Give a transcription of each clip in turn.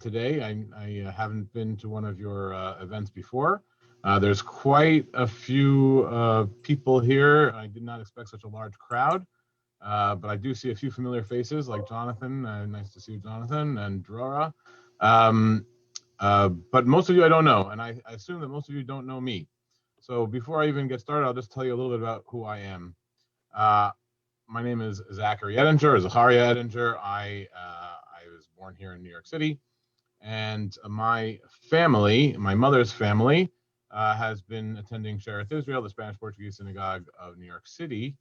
today. I haven't been to one of your events before. There's quite a few people here. I did not expect such a large crowd, but I do see a few familiar faces like Jonathan. Nice to see you, Jonathan, and Drora. But most of you I don't know, and I assume that most of you don't know me. So before I even get started, I'll just tell you a little bit about who I am. My name is Zachary Edinger, or Zachary Edinger. I was born here in New York City, and my family, my mother's family, has been attending Shearith Israel, the Spanish-Portuguese Synagogue of New York City,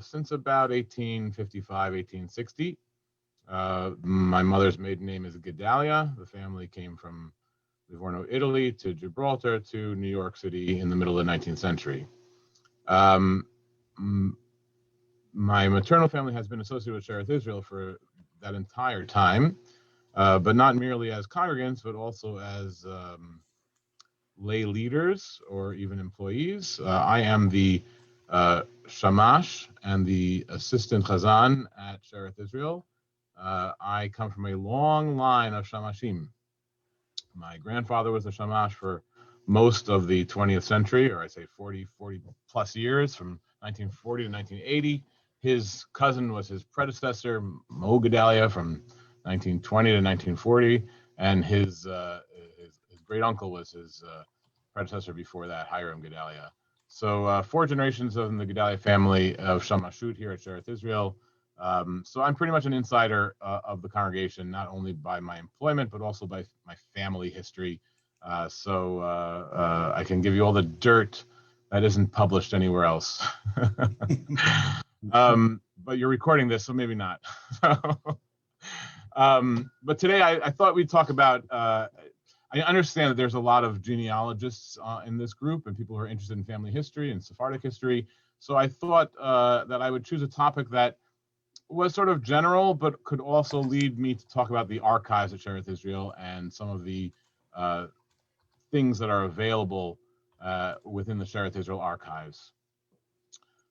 since about 1855, 1860. My mother's maiden name is Gedalia. The family came from Livorno, Italy, to Gibraltar, to New York City in the middle of the 19th century. My maternal family has been associated with Shearith Israel for that entire time, but not merely as congregants, but also as lay leaders or even employees. I am the shamash and the assistant Hazzan at Shearith Israel. I come from a long line of shamashim. My grandfather was a shamash for most of the 20th century, or I say 40 plus years, from 1940 to 1980. His cousin was his predecessor, Mo Gedalia, from 1920 to 1940, and his great uncle was his predecessor before that, Hiram Gedalia. So 4 generations of the Gedalia family of Shamashut here at Shearith Israel. So I'm pretty much an insider of the congregation, not only by my employment, but also by my family history. So I can give you all the dirt that isn't published anywhere else. But you're recording this, so maybe not. But today I thought we'd talk about, I understand that there's a lot of genealogists in this group and people who are interested in family history and Sephardic history. So I thought that I would choose a topic that was sort of general, but could also lead me to talk about the archives at Shearith Israel and some of the things that are available within the Shearith Israel archives.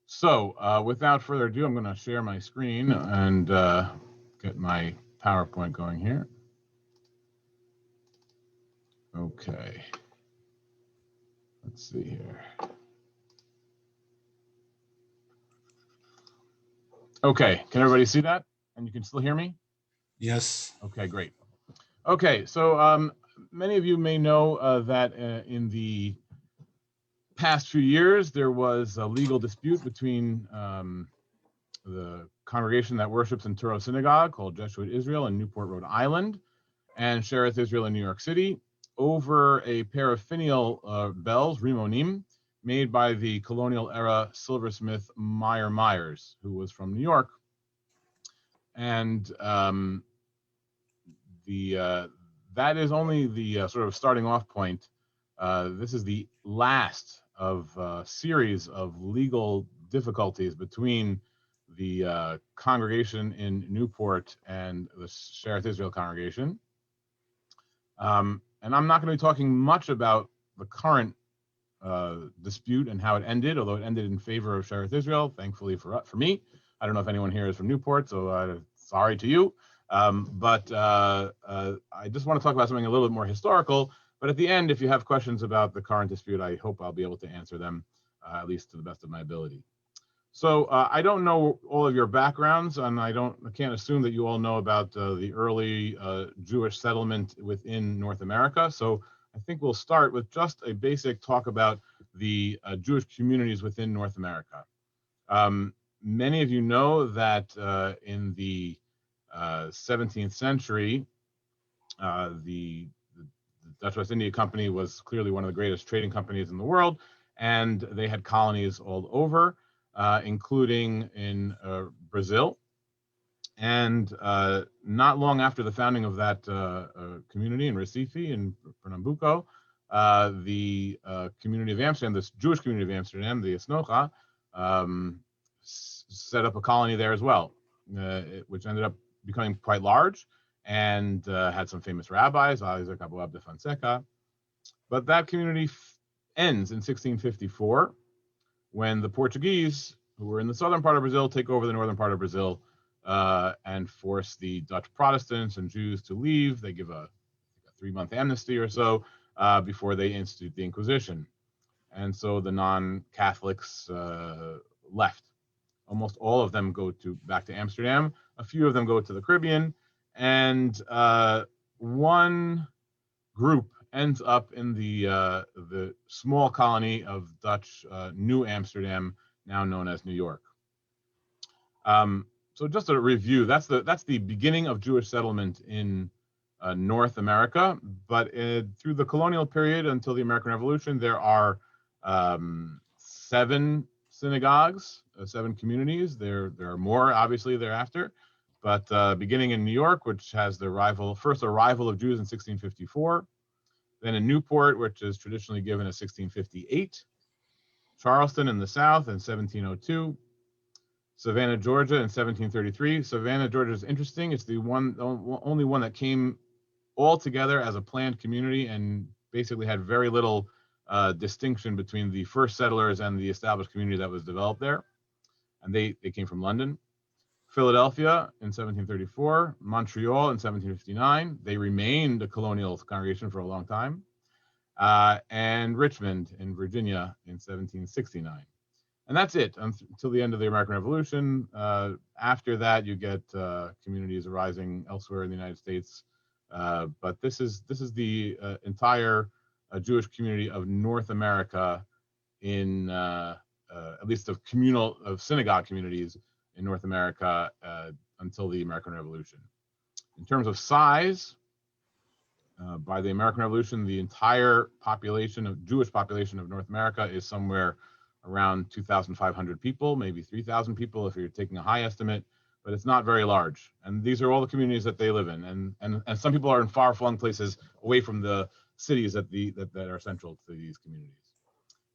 So without further ado, I'm going to share my screen and get my PowerPoint going here. Okay. Let's see here. Okay, can everybody see that? And you can still hear me? Yes. Okay, great. Okay, so many of you may know that in the past few years, there was a legal dispute between the congregation that worships in Tourist Synagogue called Jeshuat Israel in Newport, Rhode Island, and Shearith Israel in New York City over a pair of finial bells, rimonim, made by the colonial era silversmith Meyer Myers, who was from New York. And that is only the sort of starting off point. This is the last of a series of legal difficulties between the congregation in Newport and the Shearith Israel congregation. And I'm not going to be talking much about the current dispute and how it ended, although it ended in favor of Shearith Israel, thankfully for me. I don't know if anyone here is from Newport, so sorry to you. But I just want to talk about something a little bit more historical. But at the end, if you have questions about the current dispute, I hope I'll be able to answer them, at least to the best of my ability. So I don't know all of your backgrounds, and I can't assume that you all know about the early Jewish settlement within North America. So I think we'll start with just a basic talk about the Jewish communities within North America. Many of you know that in the 17th century, the Dutch West India Company was clearly one of the greatest trading companies in the world, and they had colonies all over, including in Brazil. And not long after the founding of that community in Recife, in Pernambuco, the community of Amsterdam, this Jewish community of Amsterdam, the Esnocha, set up a colony there as well, which ended up becoming quite large and had some famous rabbis, Isaac Abu Abda Fonseca. But that community ends in 1654 when the Portuguese, who were in the southern part of Brazil, take over the northern part of Brazil and force the Dutch Protestants and Jews to leave. They give a 3-month amnesty or so before they institute the Inquisition. And so the non-Catholics left. Almost all of them go back to Amsterdam. A few of them go to the Caribbean, and one group ends up in the small colony of Dutch New Amsterdam, now known as New York. So just a review, that's the beginning of Jewish settlement in North America. But through the colonial period until the American Revolution, there are 7 synagogues, 7 communities. There are more, obviously, thereafter. But beginning in New York, which has the first arrival of Jews in 1654, then in Newport, which is traditionally given as 1658, Charleston in the South in 1702, Savannah, Georgia in 1733. Savannah, Georgia is interesting. It's the only one that came all together as a planned community and basically had very little distinction between the first settlers and the established community that was developed there. And they came from London. Philadelphia in 1734, Montreal in 1759. They remained a colonial congregation for a long time. And Richmond in Virginia in 1769. And that's it until the end of the American Revolution. After that, you get communities arising elsewhere in the United States. But this is the entire Jewish community of North America in at least of synagogue communities in North America until the American Revolution. In terms of size, by the American Revolution, the entire Jewish population of North America is somewhere around 2,500 people, maybe 3,000 people if you're taking a high estimate, but it's not very large. And these are all the communities that they live in. And some people are in far-flung places away from the cities that are central to these communities.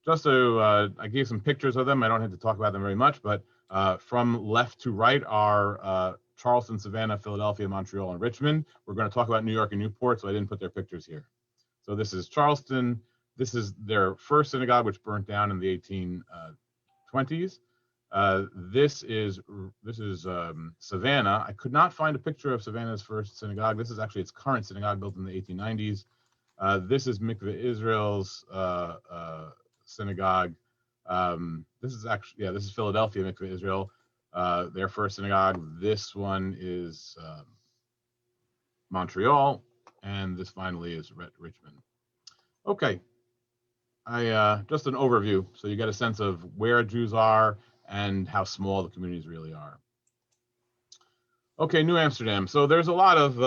Just so I gave some pictures of them. I don't have to talk about them very much, but from left to right are Charleston, Savannah, Philadelphia, Montreal, and Richmond. We're going to talk about New York and Newport, so I didn't put their pictures here. So this is Charleston. This is their first synagogue, which burnt down in the 1820s. This is Savannah. I could not find a picture of Savannah's first synagogue. This is actually its current synagogue, built in the 1890s. This is Mikveh Israel's synagogue. This is Philadelphia Mikveh Israel, their first synagogue. This one is Montreal, and this finally is Richmond. Okay, just an overview, so you get a sense of where Jews are and how small the communities really are. Okay, New Amsterdam. So there's a lot of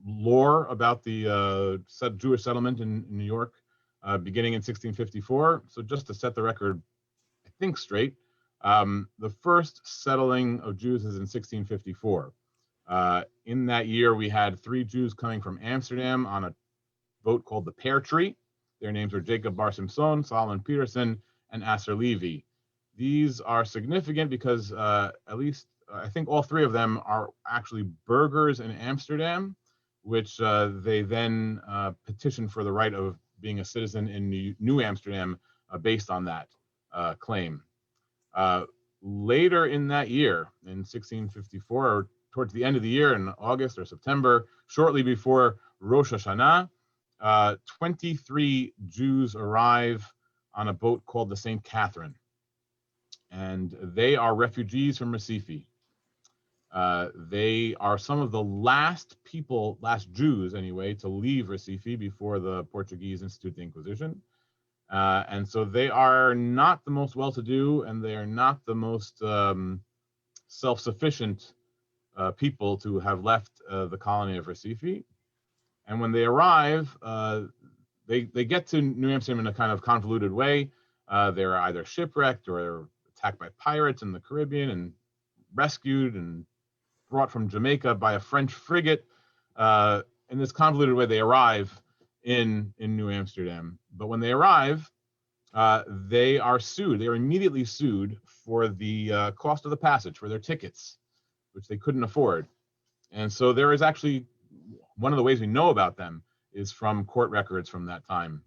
lore about the Jewish settlement in New York, beginning in 1654. So just to set the record, I think straight, the first settling of Jews is in 1654. In that year, we had 3 Jews coming from Amsterdam on a boat called the Pear Tree. Their names were Jacob Bar Simson, Solomon Peterson, and Asser Levy. These are significant because at least I think all 3 of them are actually burghers in Amsterdam, which they then petitioned for the right of being a citizen in New Amsterdam based on that claim. Later in that year, in 1654, or towards the end of the year in August or September, shortly before Rosh Hashanah, 23 Jews arrive on a boat called the St. Catherine, and they are refugees from Recife. They are some of the last Jews anyway, to leave Recife before the Portuguese institute the Inquisition. And so they are not the most well-to-do, and they are not the most self-sufficient people to have left the colony of Recife. And when they arrive, they get to New Amsterdam in a kind of convoluted way. They're either shipwrecked or attacked by pirates in the Caribbean and rescued and brought from Jamaica by a French frigate. In this convoluted way, they arrive in New Amsterdam. But when they arrive, they are sued. They are immediately sued for the cost of the passage, for their tickets, which they couldn't afford. And so there is actually, one of the ways we know about them is from court records from that time.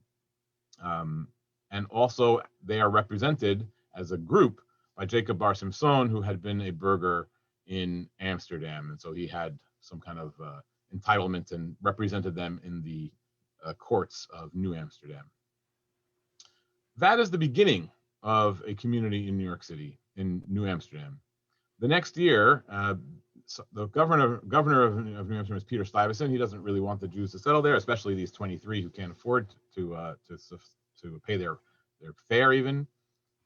And also they are represented as a group by Jacob Bar Simson, who had been a burgher in Amsterdam, and so he had some kind of entitlement and represented them in the courts of New Amsterdam. That is the beginning of a community in New York City, in New Amsterdam. The next year, the governor of New Amsterdam is Peter Stuyvesant. He doesn't really want the Jews to settle there, especially these 23 who can't afford to pay their fare even.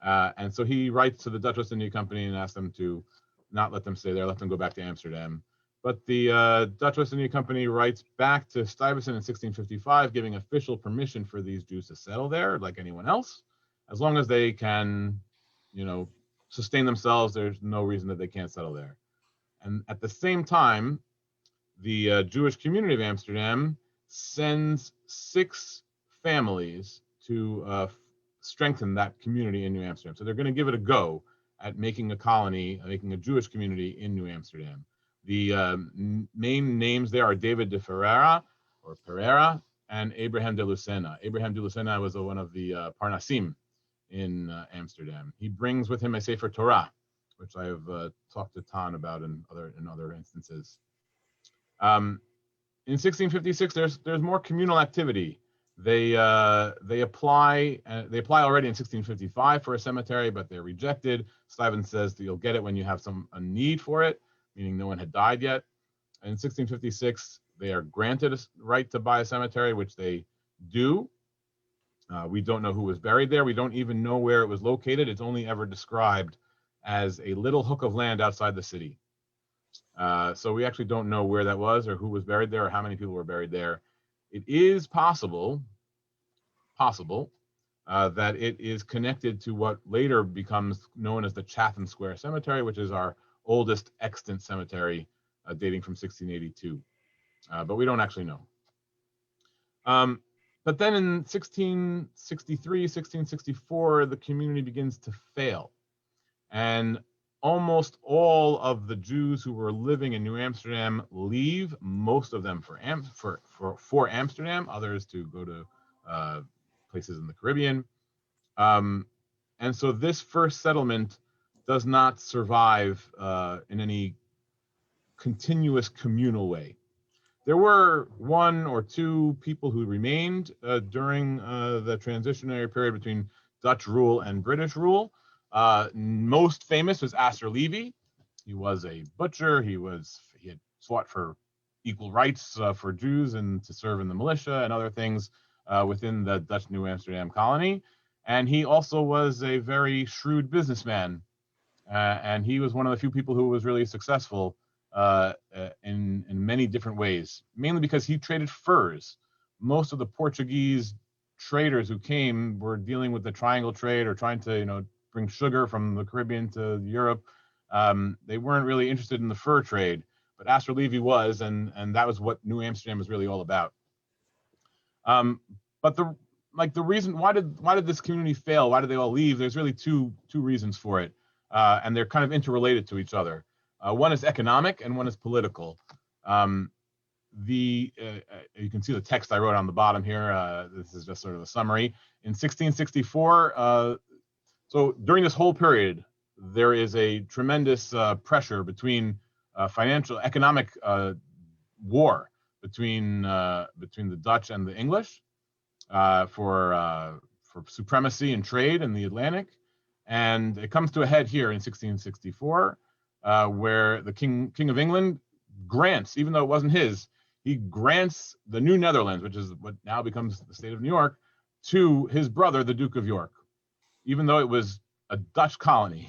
And so he writes to the Dutch West India Company and asks them to not let them stay there, let them go back to Amsterdam. But the Dutch West India Company writes back to Stuyvesant in 1655, giving official permission for these Jews to settle there like anyone else, as long as they can, sustain themselves. There's no reason that they can't settle there. And at the same time, the Jewish community of Amsterdam sends 6 families to strengthen that community in New Amsterdam. So they're going to give it a go at making a colony, making a Jewish community in New Amsterdam. The main names there are David de Ferreira, or Pereira, and Abraham de Lucena. Abraham de Lucena was one of the Parnasim in Amsterdam. He brings with him a Sefer Torah, which I have talked to Tan about in other instances. In 1656, there's more communal activity. They apply already in 1655 for a cemetery, but they're rejected. Stuyvesant says that you'll get it when you have a need for it, meaning no one had died yet. In 1656, they are granted a right to buy a cemetery, which they do. We don't know who was buried there. We don't even know where it was located. It's only ever described as a little hook of land outside the city. So we actually don't know where that was or who was buried there or how many people were buried there. It is possible that it is connected to what later becomes known as the Chatham Square Cemetery, which is our oldest extant cemetery, dating from 1682. But we don't actually know. But then in 1663, 1664, the community begins to fail. And almost all of the Jews who were living in New Amsterdam leave, most of them for Amsterdam, others to go to places in the Caribbean. And so this first settlement does not survive in any continuous communal way. There were 1 or 2 people who remained during the transitionary period between Dutch rule and British rule. Most famous was Astor Levy. He was a butcher. He had fought for equal rights for Jews and to serve in the militia and other things within the Dutch New Amsterdam colony. And he also was a very shrewd businessman. And he was one of the few people who was really successful in many different ways, mainly because he traded furs. Most of the Portuguese traders who came were dealing with the triangle trade or trying to, bring sugar from the Caribbean to Europe. They weren't really interested in the fur trade, but Astor Levy was, and that was what New Amsterdam was really all about. But the reason why did this community fail? Why did they all leave? There's really two reasons for it, and they're kind of interrelated to each other. One is economic and one is political. You can see the text I wrote on the bottom here. This is just sort of a summary. In 1664, so during this whole period, there is a tremendous pressure between economic war between the Dutch and the English for supremacy and trade in the Atlantic, and it comes to a head here in 1664, where the King of England grants, even though it wasn't his, he grants the New Netherlands, which is what now becomes the state of New York, to his brother, the Duke of York, even though it was a Dutch colony.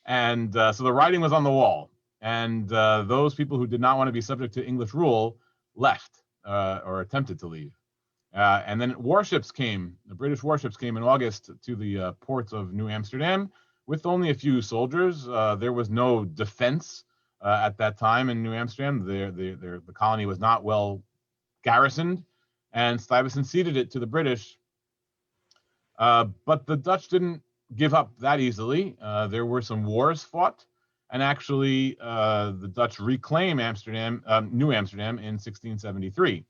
And so the writing was on the wall. And those people who did not want to be subject to English rule left or attempted to leave. And then the British warships came in August to the ports of New Amsterdam with only a few soldiers. There was no defense at that time in New Amsterdam. The colony was not well garrisoned, and Stuyvesant ceded it to the British. But the Dutch didn't give up that easily. There were some wars fought, and actually the Dutch reclaim New Amsterdam in 1673.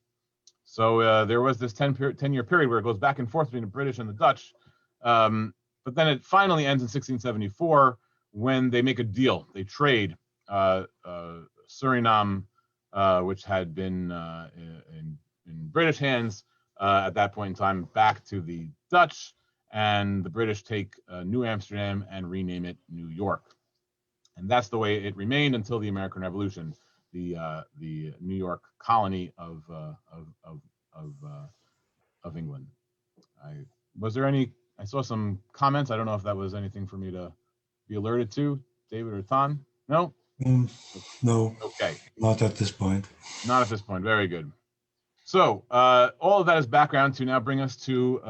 So there was this 10-year period where it goes back and forth between the British and the Dutch. But then it finally ends in 1674 when they make a deal. They trade Suriname, which had been in British hands at that point in time, back to the Dutch, and the British take New Amsterdam and rename it New York. And that's the way it remained until the American Revolution, the New York colony of England. I saw some comments. I don't know if that was anything for me to be alerted to, David or Tan? No? No. Okay. Not at this point. Not at this point. Very good. So all of that is background to now bring us to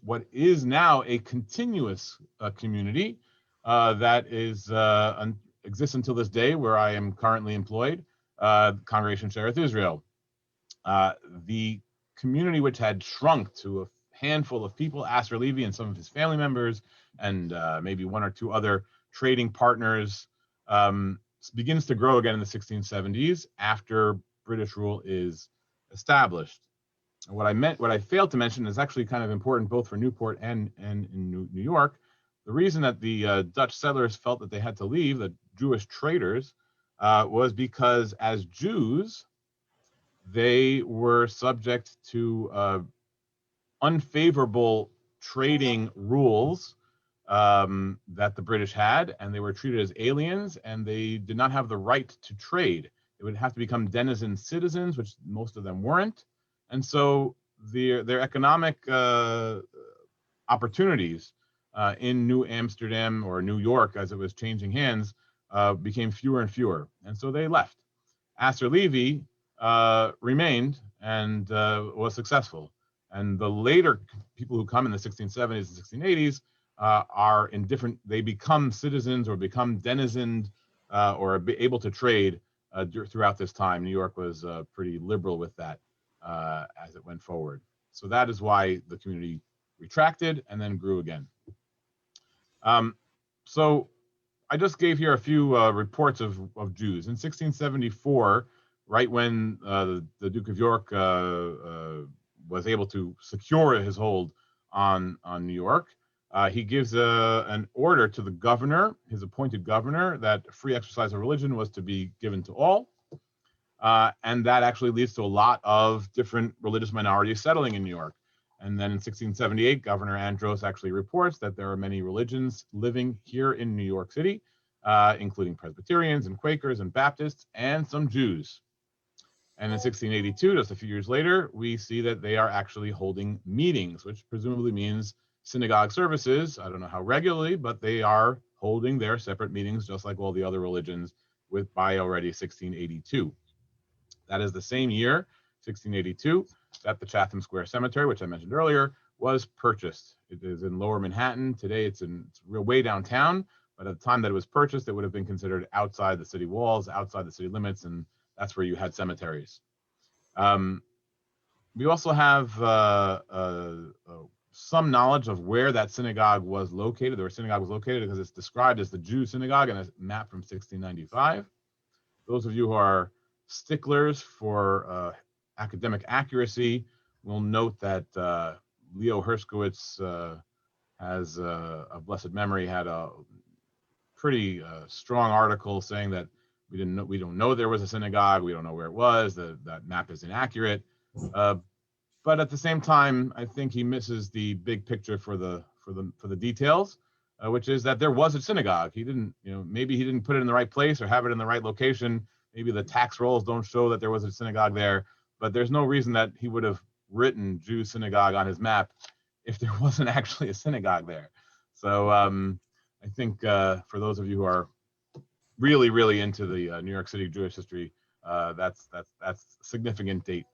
what is now a continuous community that is exists until this day, where I am currently employed, Congregation Shearith Israel. The community, which had shrunk to a handful of people, Asser Levy and some of his family members, and maybe one or two other trading partners, begins to grow again in the 1670s after British rule is established. What I failed to mention is actually kind of important both for Newport and in New York. The reason that the Dutch settlers felt that they had to leave, the Jewish traders, was because as Jews, they were subject to unfavorable trading rules that the British had, and they were treated as aliens, and they did not have the right to trade. They would have to become denizen citizens, which most of them weren't. And so their economic opportunities in New Amsterdam, or New York as it was changing hands, became fewer and fewer. And so they left. Asser Levy remained and was successful. And the later people who come in the 1670s and 1680s are in different, they become citizens or become denizened or be able to trade throughout this time. New York was pretty liberal with that as it went forward. So that is why the community retracted and then grew again. So I just gave here a few reports of Jews. In 1674, right when the Duke of York was able to secure his hold on New York, he gives an order to the governor, his appointed governor, that free exercise of religion was to be given to all. And that actually leads to a lot of different religious minorities settling in New York. And then in 1678, Governor Andros actually reports that there are many religions living here in New York City, including Presbyterians and Quakers and Baptists and some Jews. And in 1682, just a few years later, we see that they are actually holding meetings, which presumably means synagogue services. I don't know how regularly, but they are holding their separate meetings just like all the other religions by already 1682. That is the same year, 1682, that the Chatham Square Cemetery, which I mentioned earlier, was purchased. It is in Lower Manhattan. Today it's real way downtown, but at the time that it was purchased, it would have been considered outside the city walls, outside the city limits, and that's where you had cemeteries. We also have some knowledge of where that synagogue was located, or synagogue was located, because it's described as the Jew synagogue in a map from 1695. Those of you who are sticklers for academic accuracy will note that Leo Herskowitz has, of blessed memory, had a pretty strong article saying that we don't know there was a synagogue, we don't know where it was, that map is inaccurate. But at the same time, I think he misses the big picture for the details, which is that there was a synagogue. He didn't, maybe he didn't put it in the right place or have it in the right location. Maybe the tax rolls don't show that there was a synagogue there, but there's no reason that he would have written Jew synagogue on his map if there wasn't actually a synagogue there. So I think for those of you who are really, really into the New York City Jewish history, that's a significant date.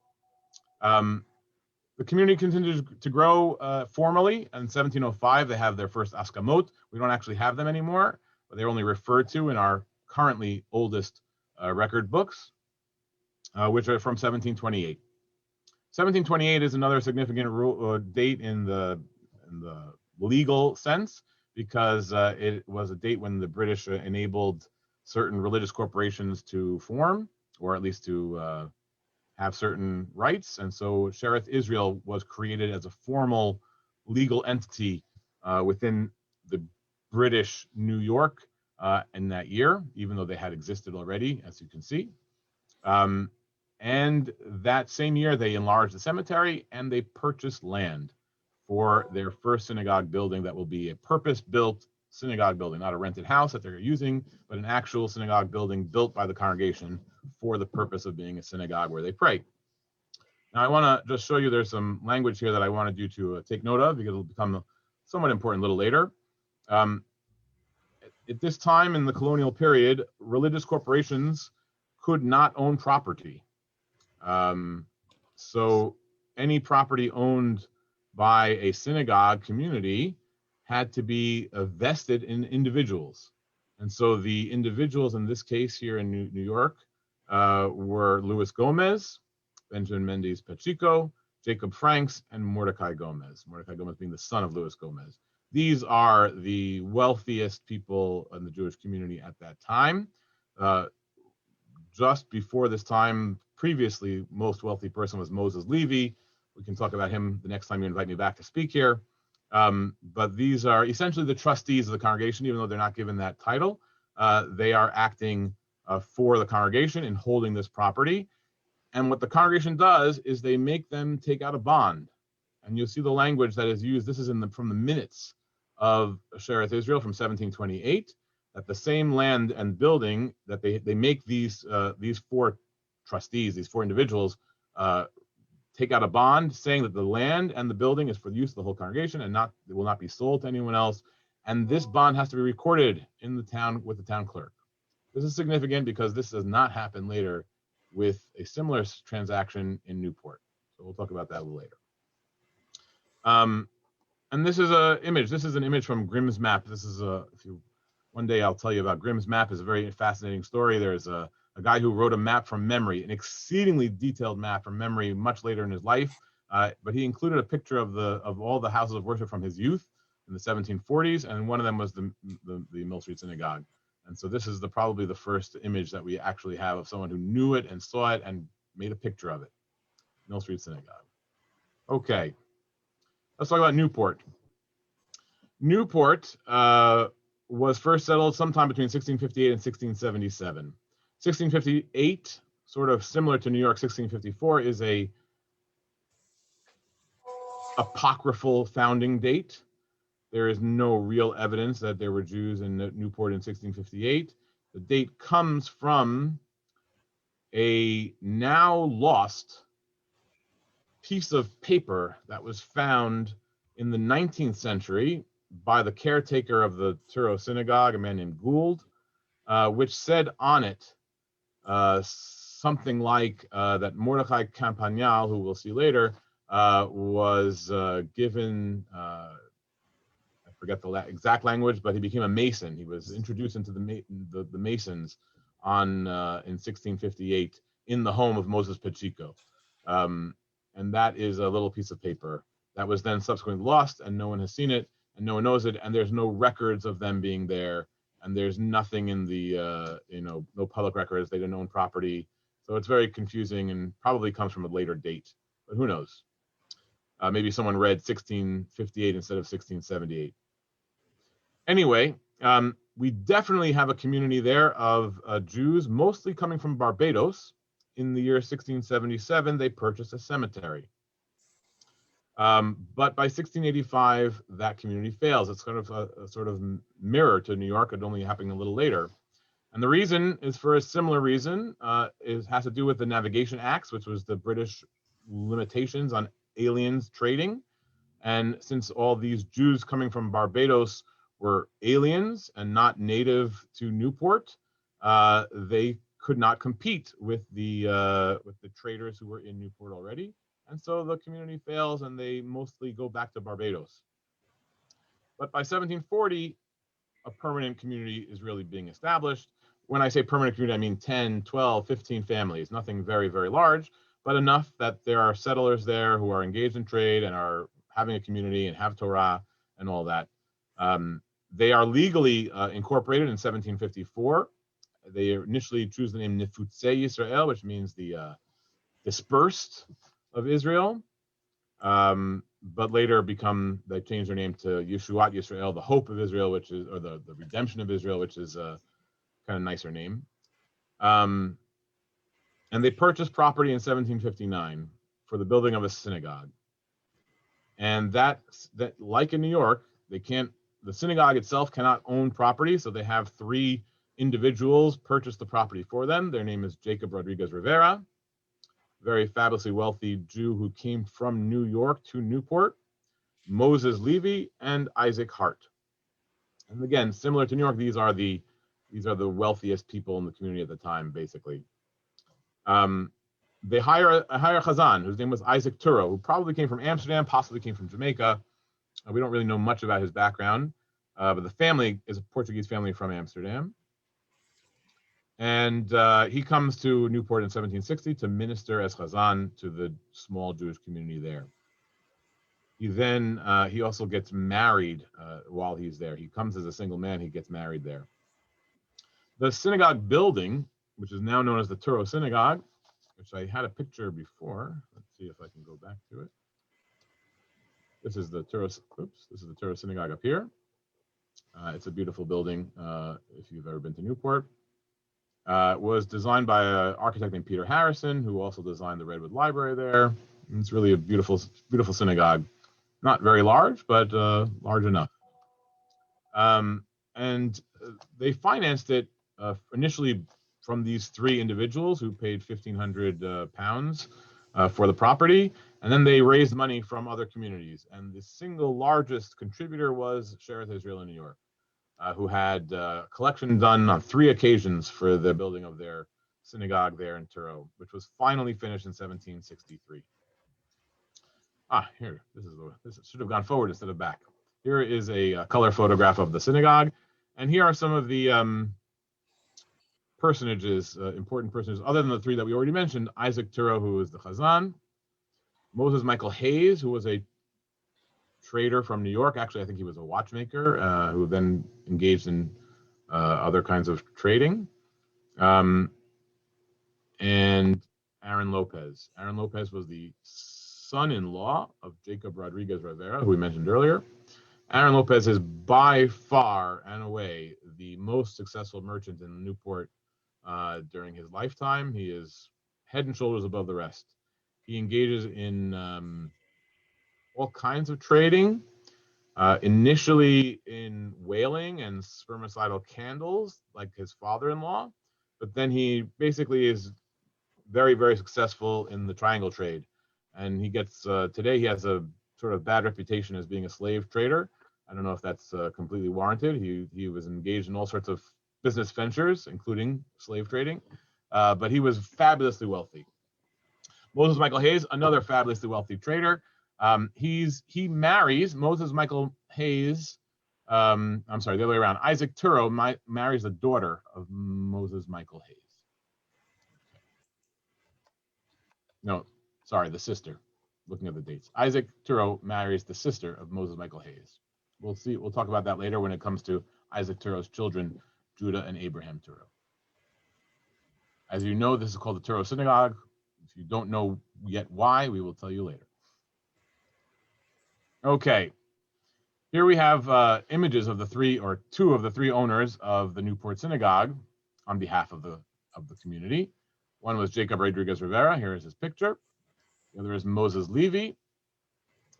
The community continues to grow formally. In 1705, they have their first askamot. We don't actually have them anymore, but they're only referred to in our currently oldest record books, which are from 1728. 1728 is another significant date in the legal sense, because it was a date when the British enabled certain religious corporations to form, or at least to have certain rights. And so Shearith Israel was created as a formal legal entity within the British New York in that year, even though they had existed already, as you can see. And that same year, they enlarged the cemetery and they purchased land for their first synagogue building that will be a purpose-built synagogue building, not a rented house that they're using, but an actual synagogue building built by the congregation for the purpose of being a synagogue where they pray. Now, I want to just show you there's some language here that I wanted you to take note of because it'll become somewhat important a little later. At this time in the colonial period, religious corporations could not own property. So any property owned by a synagogue community had to be vested in individuals. And so the individuals in this case here in New York were Luis Gomez, Benjamin Mendes Pacheco, Jacob Franks, and Mordecai Gomez. Mordecai Gomez being the son of Luis Gomez. These are the wealthiest people in the Jewish community at that time. Just before this time, previously, most wealthy person was Moses Levy. We can talk about him the next time you invite me back to speak here. But these are essentially the trustees of the congregation, even though they're not given that title. They are acting for the congregation in holding this property. And what the congregation does is they make them take out a bond. And you'll see the language that is used. This is from the minutes of Shearith Israel from 1728, that the same land and building that they make these four trustees, these four individuals, take out a bond saying that the land and the building is for the use of the whole congregation and it will not be sold to anyone else. And this bond has to be recorded in the town with the town clerk. This is significant because this does not happen later with a similar transaction in Newport. So we'll talk about that a little later. And this is an image. This is an image from Grimm's map. This is one day I'll tell you about Grimm's map. It's a very fascinating story. There's a guy who wrote a map from memory, an exceedingly detailed map from memory much later in his life. But he included a picture of all the houses of worship from his youth in the 1740s, and one of them was the Mill Street Synagogue. And so this is probably the first image that we actually have of someone who knew it and saw it and made a picture of it. Mill Street Synagogue. Okay, let's talk about Newport. Newport was first settled sometime between 1658 and 1677. 1658, sort of similar to New York 1654, is a apocryphal founding date. There is no real evidence that there were Jews in Newport in 1658. The date comes from a now lost piece of paper that was found in the 19th century by the caretaker of the Touro Synagogue, a man named Gould, which said on it something like that Mordecai Campagnal, who we'll see later, was given, I forget the exact language, but he became a Mason. He was introduced into the Masons in 1658 in the home of Moses Pacheco. And that is a little piece of paper that was then subsequently lost, and no one has seen it, and no one knows it, and there's no records of them being there, and there's nothing in the, no public records. They didn't own property. So it's very confusing and probably comes from a later date, but who knows? Maybe someone read 1658 instead of 1678. Anyway, we definitely have a community there of Jews, mostly coming from Barbados. In the year 1677, they purchased a cemetery. But by 1685, that community fails. It's kind of a sort of mirror to New York. It only happened a little later. And the reason is for a similar reason. It has to do with the Navigation Acts, which was the British limitations on aliens trading. And since all these Jews coming from Barbados were aliens and not native to Newport, they could not compete with the traders who were in Newport already. And so the community fails and they mostly go back to Barbados. But by 1740, a permanent community is really being established. When I say permanent community, I mean 10, 12, 15 families, nothing very, very large, but enough that there are settlers there who are engaged in trade and are having a community and have Torah and all that. They are legally incorporated in 1754. They initially choose the name Nefutzei Israel, which means the dispersed of Israel. but later they changed their name to Yeshuat Israel, the hope of Israel, which is, or the redemption of Israel, which is a kind of nicer name. And they purchased property in 1759 for the building of a synagogue. And that like in New York, the synagogue itself cannot own property, so they have three individuals purchase the property for them. Their name is Jacob Rodriguez Rivera, very fabulously wealthy Jew who came from New York to Newport, Moses Levy, and Isaac Hart. And again, similar to New York, these are the wealthiest people in the community at the time, basically. They hire a Hazzan, whose name was Isaac Touro, who probably came from Amsterdam, possibly came from Jamaica. We don't really know much about his background, but the family is a Portuguese family from Amsterdam. And he comes to Newport in 1760 to minister as Hazzan to the small Jewish community there. He also gets married while he's there. He comes as a single man, he gets married there. The synagogue building, which is now known as the Tourist Synagogue, which I had a picture before. Let's see if I can go back to it. This is the Tourist Synagogue up here. It's a beautiful building if you've ever been to Newport. Was designed by an architect named Peter Harrison, who also designed the Redwood Library there. And it's really a beautiful, beautiful synagogue. Not very large, but large enough. And they financed it initially from these three individuals who paid 1,500 pounds for the property. And then they raised money from other communities. And the single largest contributor was Shearith Israel in New York, who had collection done on 3 occasions for the building of their synagogue there in Touro, which was finally finished in 1763. Here, this should have gone forward instead of back. Here is a color photograph of the synagogue. And here are some of the personages, important personages, other than the 3 that we already mentioned. Isaac Touro, who is the Hazzan. Moses Michael Hayes, who was a trader from New York. Actually, I think he was a watchmaker who then engaged in other kinds of trading. And Aaron Lopez. Aaron Lopez was the son-in-law of Jacob Rodriguez Rivera, who we mentioned earlier. Aaron Lopez is by far and away the most successful merchant in Newport during his lifetime. He is head and shoulders above the rest. He engages in all kinds of trading, initially in whaling and spermicidal candles, like his father-in-law, but then he basically is very, very successful in the triangle trade. And he gets, today he has a sort of bad reputation as being a slave trader. I don't know if that's completely warranted. He was engaged in all sorts of business ventures, including slave trading, but he was fabulously wealthy. Moses Michael Hayes, another fabulously wealthy trader. He marries Moses Michael Hayes. I'm sorry, the other way around. Isaac Touro marries the daughter of Moses Michael Hayes. No, sorry, the sister. Looking at the dates, Isaac Touro marries the sister of Moses Michael Hayes. We'll see. We'll talk about that later when it comes to Isaac Touro's children, Judah and Abraham Touro. As you know, this is called the Tourist Synagogue. If you don't know yet why, we will tell you later. Okay, here we have images of two of the three owners of the Newport Synagogue on behalf of the community. One was Jacob Rodriguez Rivera. Here is his picture. The other is Moses Levy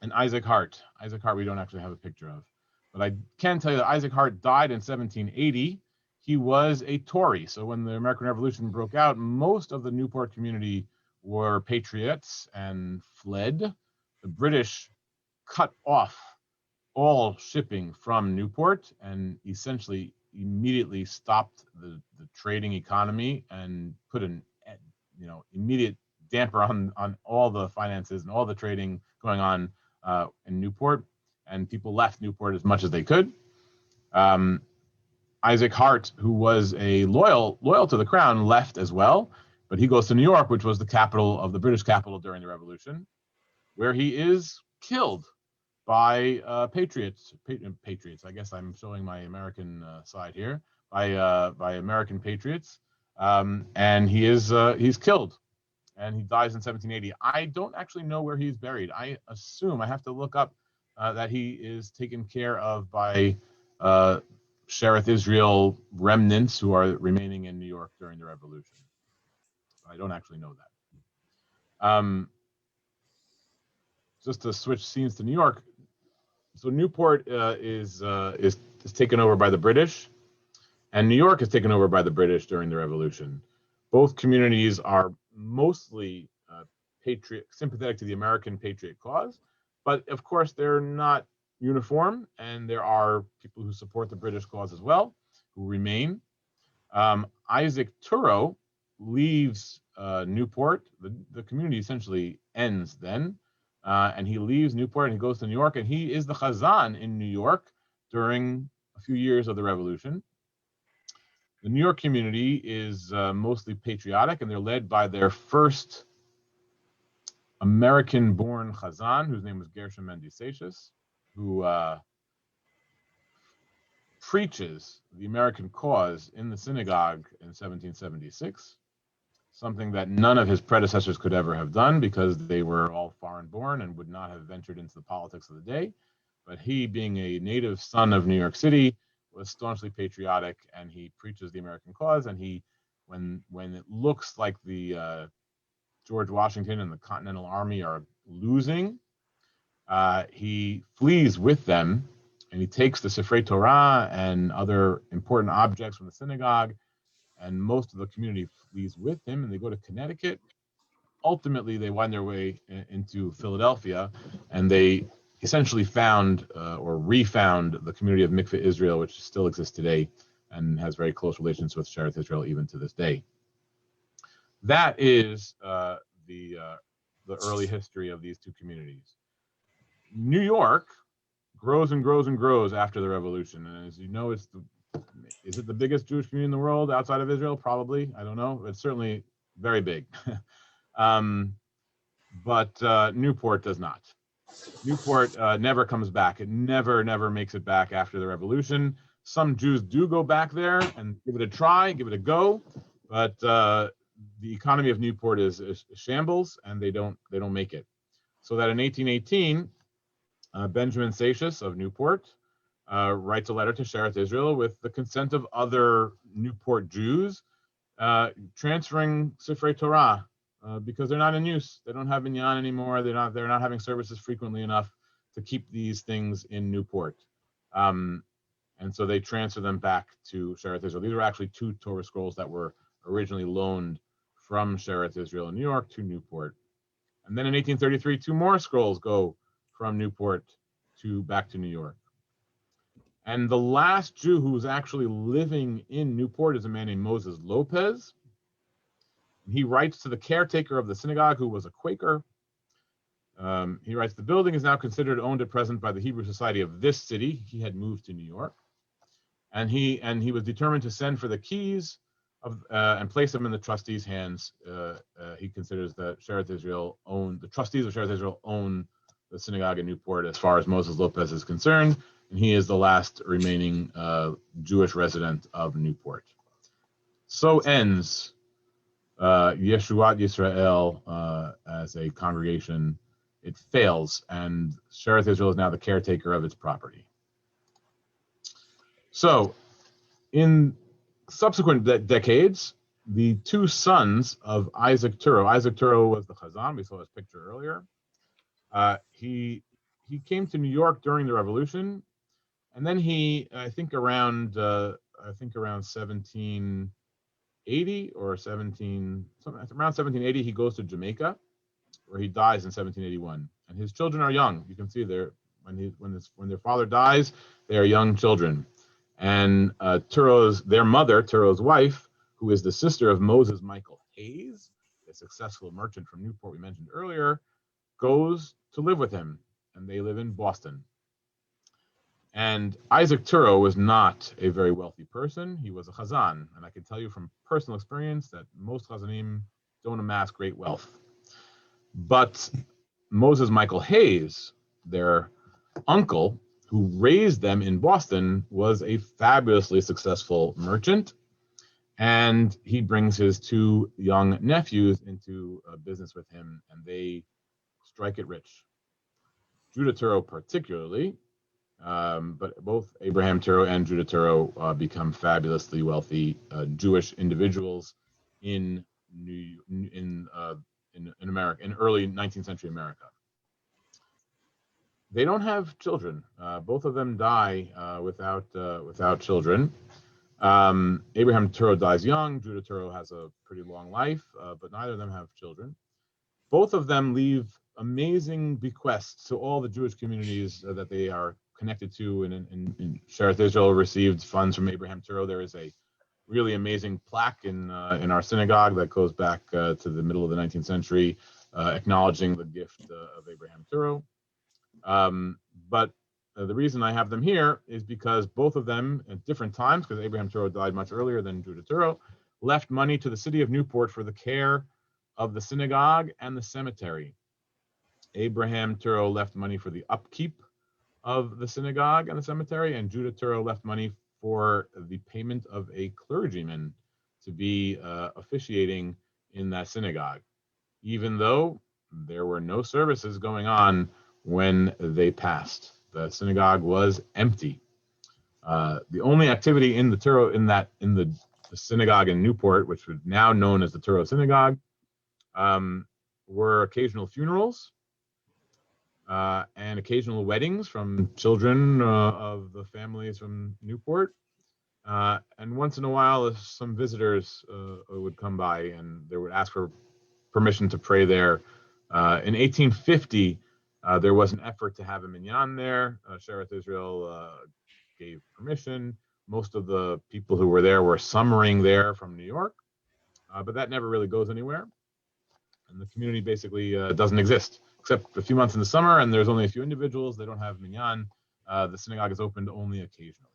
and Isaac Hart. Isaac Hart we don't actually have a picture of, but I can tell you that Isaac Hart died in 1780. He was a Tory, so when the American Revolution broke out, most of the Newport community were patriots and fled. The British cut off all shipping from Newport and essentially immediately stopped the trading economy and put an immediate damper on all the finances and all the trading going on in Newport, and people left Newport as much as they could. Isaac Hart, who was a loyal to the crown, left as well, but he goes to New York, which was the capital of the British capital during the Revolution, where he is killed by patriots. I guess I'm showing my American side here, by American patriots, and he's killed and he dies in 1780. I don't actually know where he's buried. I assume, I have to look up, that he is taken care of by Shearith Israel remnants who are remaining in New York during the Revolution. I don't actually know that. Just to switch scenes to New York, so Newport is taken over by the British, and New York is taken over by the British during the Revolution. Both communities are mostly sympathetic to the American patriot cause, but of course they're not uniform, and there are people who support the British cause as well, who remain. Isaac Touro leaves Newport. The community essentially ends then, and he leaves Newport and he goes to New York, and he is the Hazzan in New York during a few years of the Revolution. The New York community is mostly patriotic, and they're led by their first American-born Hazzan, whose name was Gershom Mendy Seixas, who preaches the American cause in the synagogue in 1776, something that none of his predecessors could ever have done because they were all foreign-born and would not have ventured into the politics of the day. But he, being a native son of New York City, was staunchly patriotic, and he preaches the American cause. And he, when it looks like the George Washington and the Continental Army are losing, he flees with them, and he takes the Sifrei Torah and other important objects from the synagogue, and most of the community flees with him, and they go to Connecticut. Ultimately, they wind their way into Philadelphia, and they essentially found or refound the community of Mikveh Israel, which still exists today and has very close relations with Shearith Israel even to this day. That is the early history of these two communities. New York grows and grows and grows after the Revolution, and as you know, is it the biggest Jewish community in the world outside of Israel? Probably. I don't know. It's certainly very big. But Newport does not. Newport never comes back. It never makes it back after the Revolution. Some Jews do go back there and give it a try, give it a go, but the economy of Newport is shambles, and they don't make it. So that in 1818, Benjamin Seixas of Newport writes a letter to Shearith Israel with the consent of other Newport Jews, transferring Sifrei Torah because they're not in use. They don't have minyan anymore. They're not having services frequently enough to keep these things in Newport, and so they transfer them back to Shearith Israel. These were actually two Torah scrolls that were originally loaned from Shearith Israel in New York to Newport, and then in 1833, two more scrolls go from Newport back to New York. And the last Jew who was actually living in Newport is a man named Moses Lopez. He writes to the caretaker of the synagogue, who was a Quaker. He writes, the building is now considered owned at present by the Hebrew Society of this city. He had moved to New York. And he was determined to send for the keys and place them in the trustees' hands. He considers that the trustees of Shearith Israel own the synagogue in Newport as far as Moses Lopez is concerned, and he is the last remaining Jewish resident of Newport. So ends Jeshuat Israel as a congregation. It fails, and Shearith Israel is now the caretaker of its property. So, in subsequent decades, the two sons of Isaac Touro was the Hazzan. We saw his picture earlier. He came to New York during the Revolution, and then I think around 1780 or around 1780, he goes to Jamaica, where he dies in 1781. And his children are young. You can see there when their father dies, they are young children. And their mother, Touro's wife, who is the sister of Moses Michael Hayes, a successful merchant from Newport we mentioned earlier, goes to live with him, and they live in Boston. And Isaac Touro was not a very wealthy person. He was a Hazzan, and I can tell you from personal experience that most Hazzanim don't amass great wealth. But Moses Michael Hayes, their uncle, who raised them in Boston, was a fabulously successful merchant, And he brings his two young nephews into business with him, and they strike it rich. Judah Touro particularly, but both Abraham Touro and Judah Touro become fabulously wealthy Jewish individuals in America, in early 19th century America. They don't have children. Both of them die without children. Abraham Touro dies young. Judah Touro has a pretty long life, but neither of them have children. Both of them leave amazing bequests to all the Jewish communities that they are connected to. And Shearith Israel received funds from Abraham Touro. There is a really amazing plaque in our synagogue that goes back to the middle of the 19th century, acknowledging the gift of Abraham Touro. But the reason I have them here is because both of them at different times, because Abraham Touro died much earlier than Judah Touro, left money to the city of Newport for the care of the synagogue and the cemetery. Abraham Touro left money for the upkeep of the synagogue and the cemetery, and Judah Touro left money for the payment of a clergyman to be officiating in that synagogue, even though there were no services going on when they passed. The synagogue was empty. The only activity in the synagogue in Newport, which was now known as the Tourist Synagogue, were occasional funerals and occasional weddings from children of the families from Newport. And once in a while, some visitors would come by and they would ask for permission to pray there. In 1850, there was an effort to have a minyan there. Shearith Israel gave permission. Most of the people who were there were summering there from New York, but that never really goes anywhere. And the community basically doesn't exist, except a few months in the summer, and there's only a few individuals. They don't have minyan. The synagogue is opened only occasionally.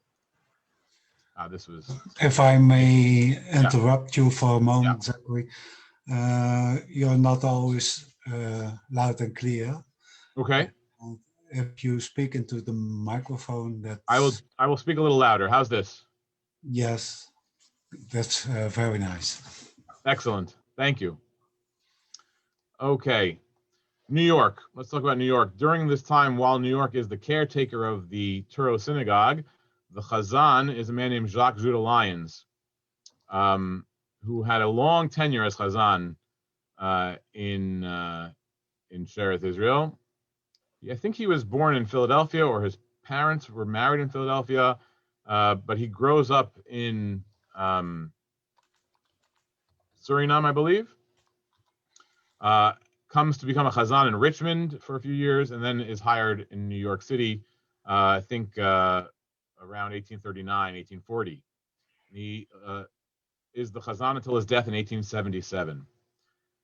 This was... If I may interrupt you for a moment, Zachary, you're not always loud and clear. Okay. If you speak into the microphone, that I will speak a little louder. How's this? Yes, that's very nice. Excellent. Thank you. Okay. New York. Let's talk about New York. During this time, while New York is the caretaker of the Touro Synagogue, the Hazzan is a man named Jacques Judah Lyons, who had a long tenure as Hazzan in Shearith Israel. I think he was born in Philadelphia, or his parents were married in Philadelphia, but he grows up in Suriname, I believe. Comes to become a Hazzan in Richmond for a few years, and then is hired in New York City, I think around 1839, 1840. He is the Hazzan until his death in 1877.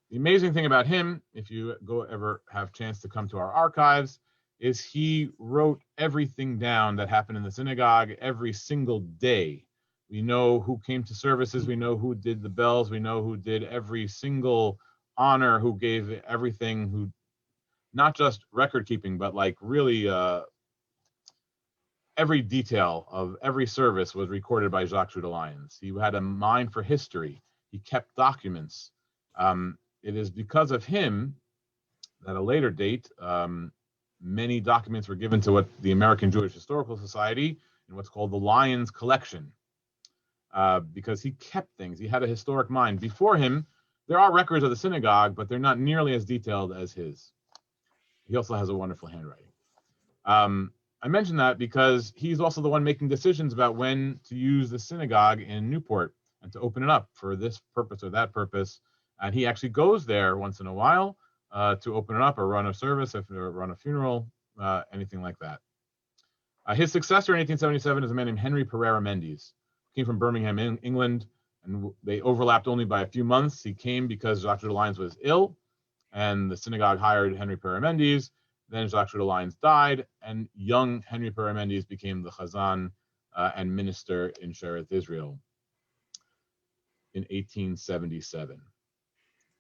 The amazing thing about him, if you ever have a chance to come to our archives, is he wrote everything down that happened in the synagogue every single day. We know who came to services, we know who did the bells, we know who did every single honor, who gave everything, who not just record keeping, but like really every detail of every service was recorded by Jacques Judah Lyons. He had a mind for history. He kept documents. It is because of him that at a later date, many documents were given to what the American Jewish Historical Society in what's called the Lyons Collection, because he kept things. He had a historic mind. Before him, there are records of the synagogue, but they're not nearly as detailed as his. He also has a wonderful handwriting. I mention that because he's also the one making decisions about when to use the synagogue in Newport and to open it up for this purpose or that purpose. And he actually goes there once in a while to open it up or run a service, or run a funeral, anything like that. His successor in 1877 is a man named Henry Pereira Mendes. Came from Birmingham, England, and they overlapped only by a few months. He came because Jacques Judah Lyons was ill, and the synagogue hired Henry Pereira Mendes. Then Jacques Judah Lyons died, and young Henry Pereira Mendes became the Hazzan and minister in Shearith Israel in 1877.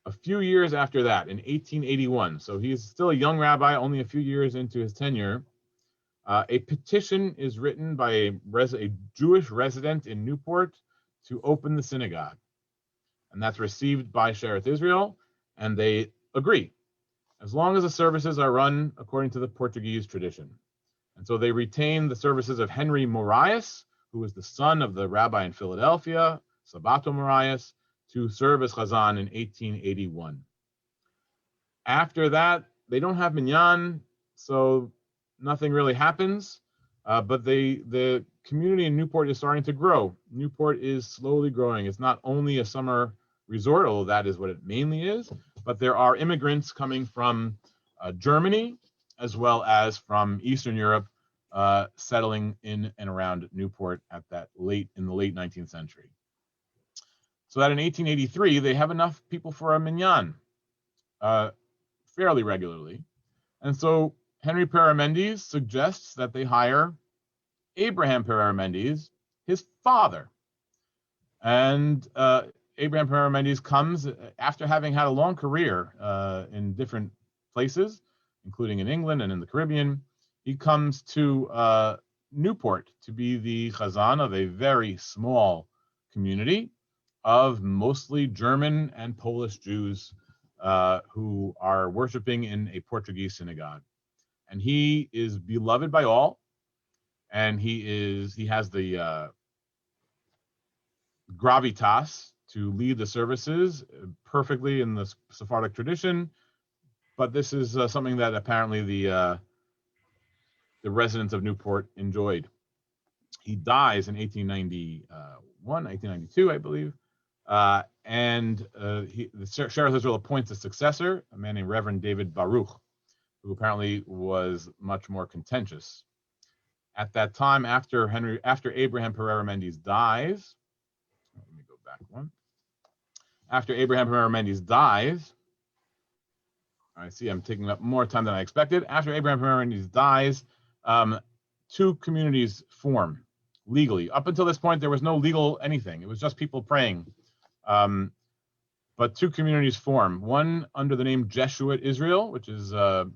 A few years after that, in 1881, so he's still a young rabbi, only a few years into his tenure, a petition is written by a Jewish resident in Newport to open the synagogue. And that's received by Shearith Israel, and they agree, as long as the services are run according to the Portuguese tradition. And so they retain the services of Henry Morais, who was the son of the rabbi in Philadelphia, Sabato Morais, to serve as Hazzan in 1881. After that, they don't have minyan, so nothing really happens. But the community in Newport is starting to grow. Newport is slowly growing. It's not only a summer resort, although that is what it mainly is, but there are immigrants coming from Germany as well as from Eastern Europe, settling in and around Newport in the late 19th century. So that in 1883 they have enough people for a minyan fairly regularly, and so Henry Pereira-Mendes suggests that they hire Abraham Pereira-Mendes, his father, and Abraham Pereira-Mendes comes after having had a long career in different places, including in England and in the Caribbean. He comes to Newport to be the Hazzan of a very small community of mostly German and Polish Jews who are worshiping in a Portuguese synagogue. And he is beloved by all, and he has the gravitas to lead the services perfectly in the Sephardic tradition, but this is something that apparently the residents of Newport enjoyed. He dies in 1892, I believe, and the Shearith Israel appoints a successor, a man named Reverend David Baruch, who apparently was much more contentious. At that time, after Abraham Pereira-Mendes dies, let me go back one. After Abraham Pereira-Mendes dies, I see I'm taking up more time than I expected. After Abraham Pereira-Mendes dies, two communities form legally. Up until this point, there was no legal anything. It was just people praying. But two communities form. One under the name Jeshuat Israel, which is the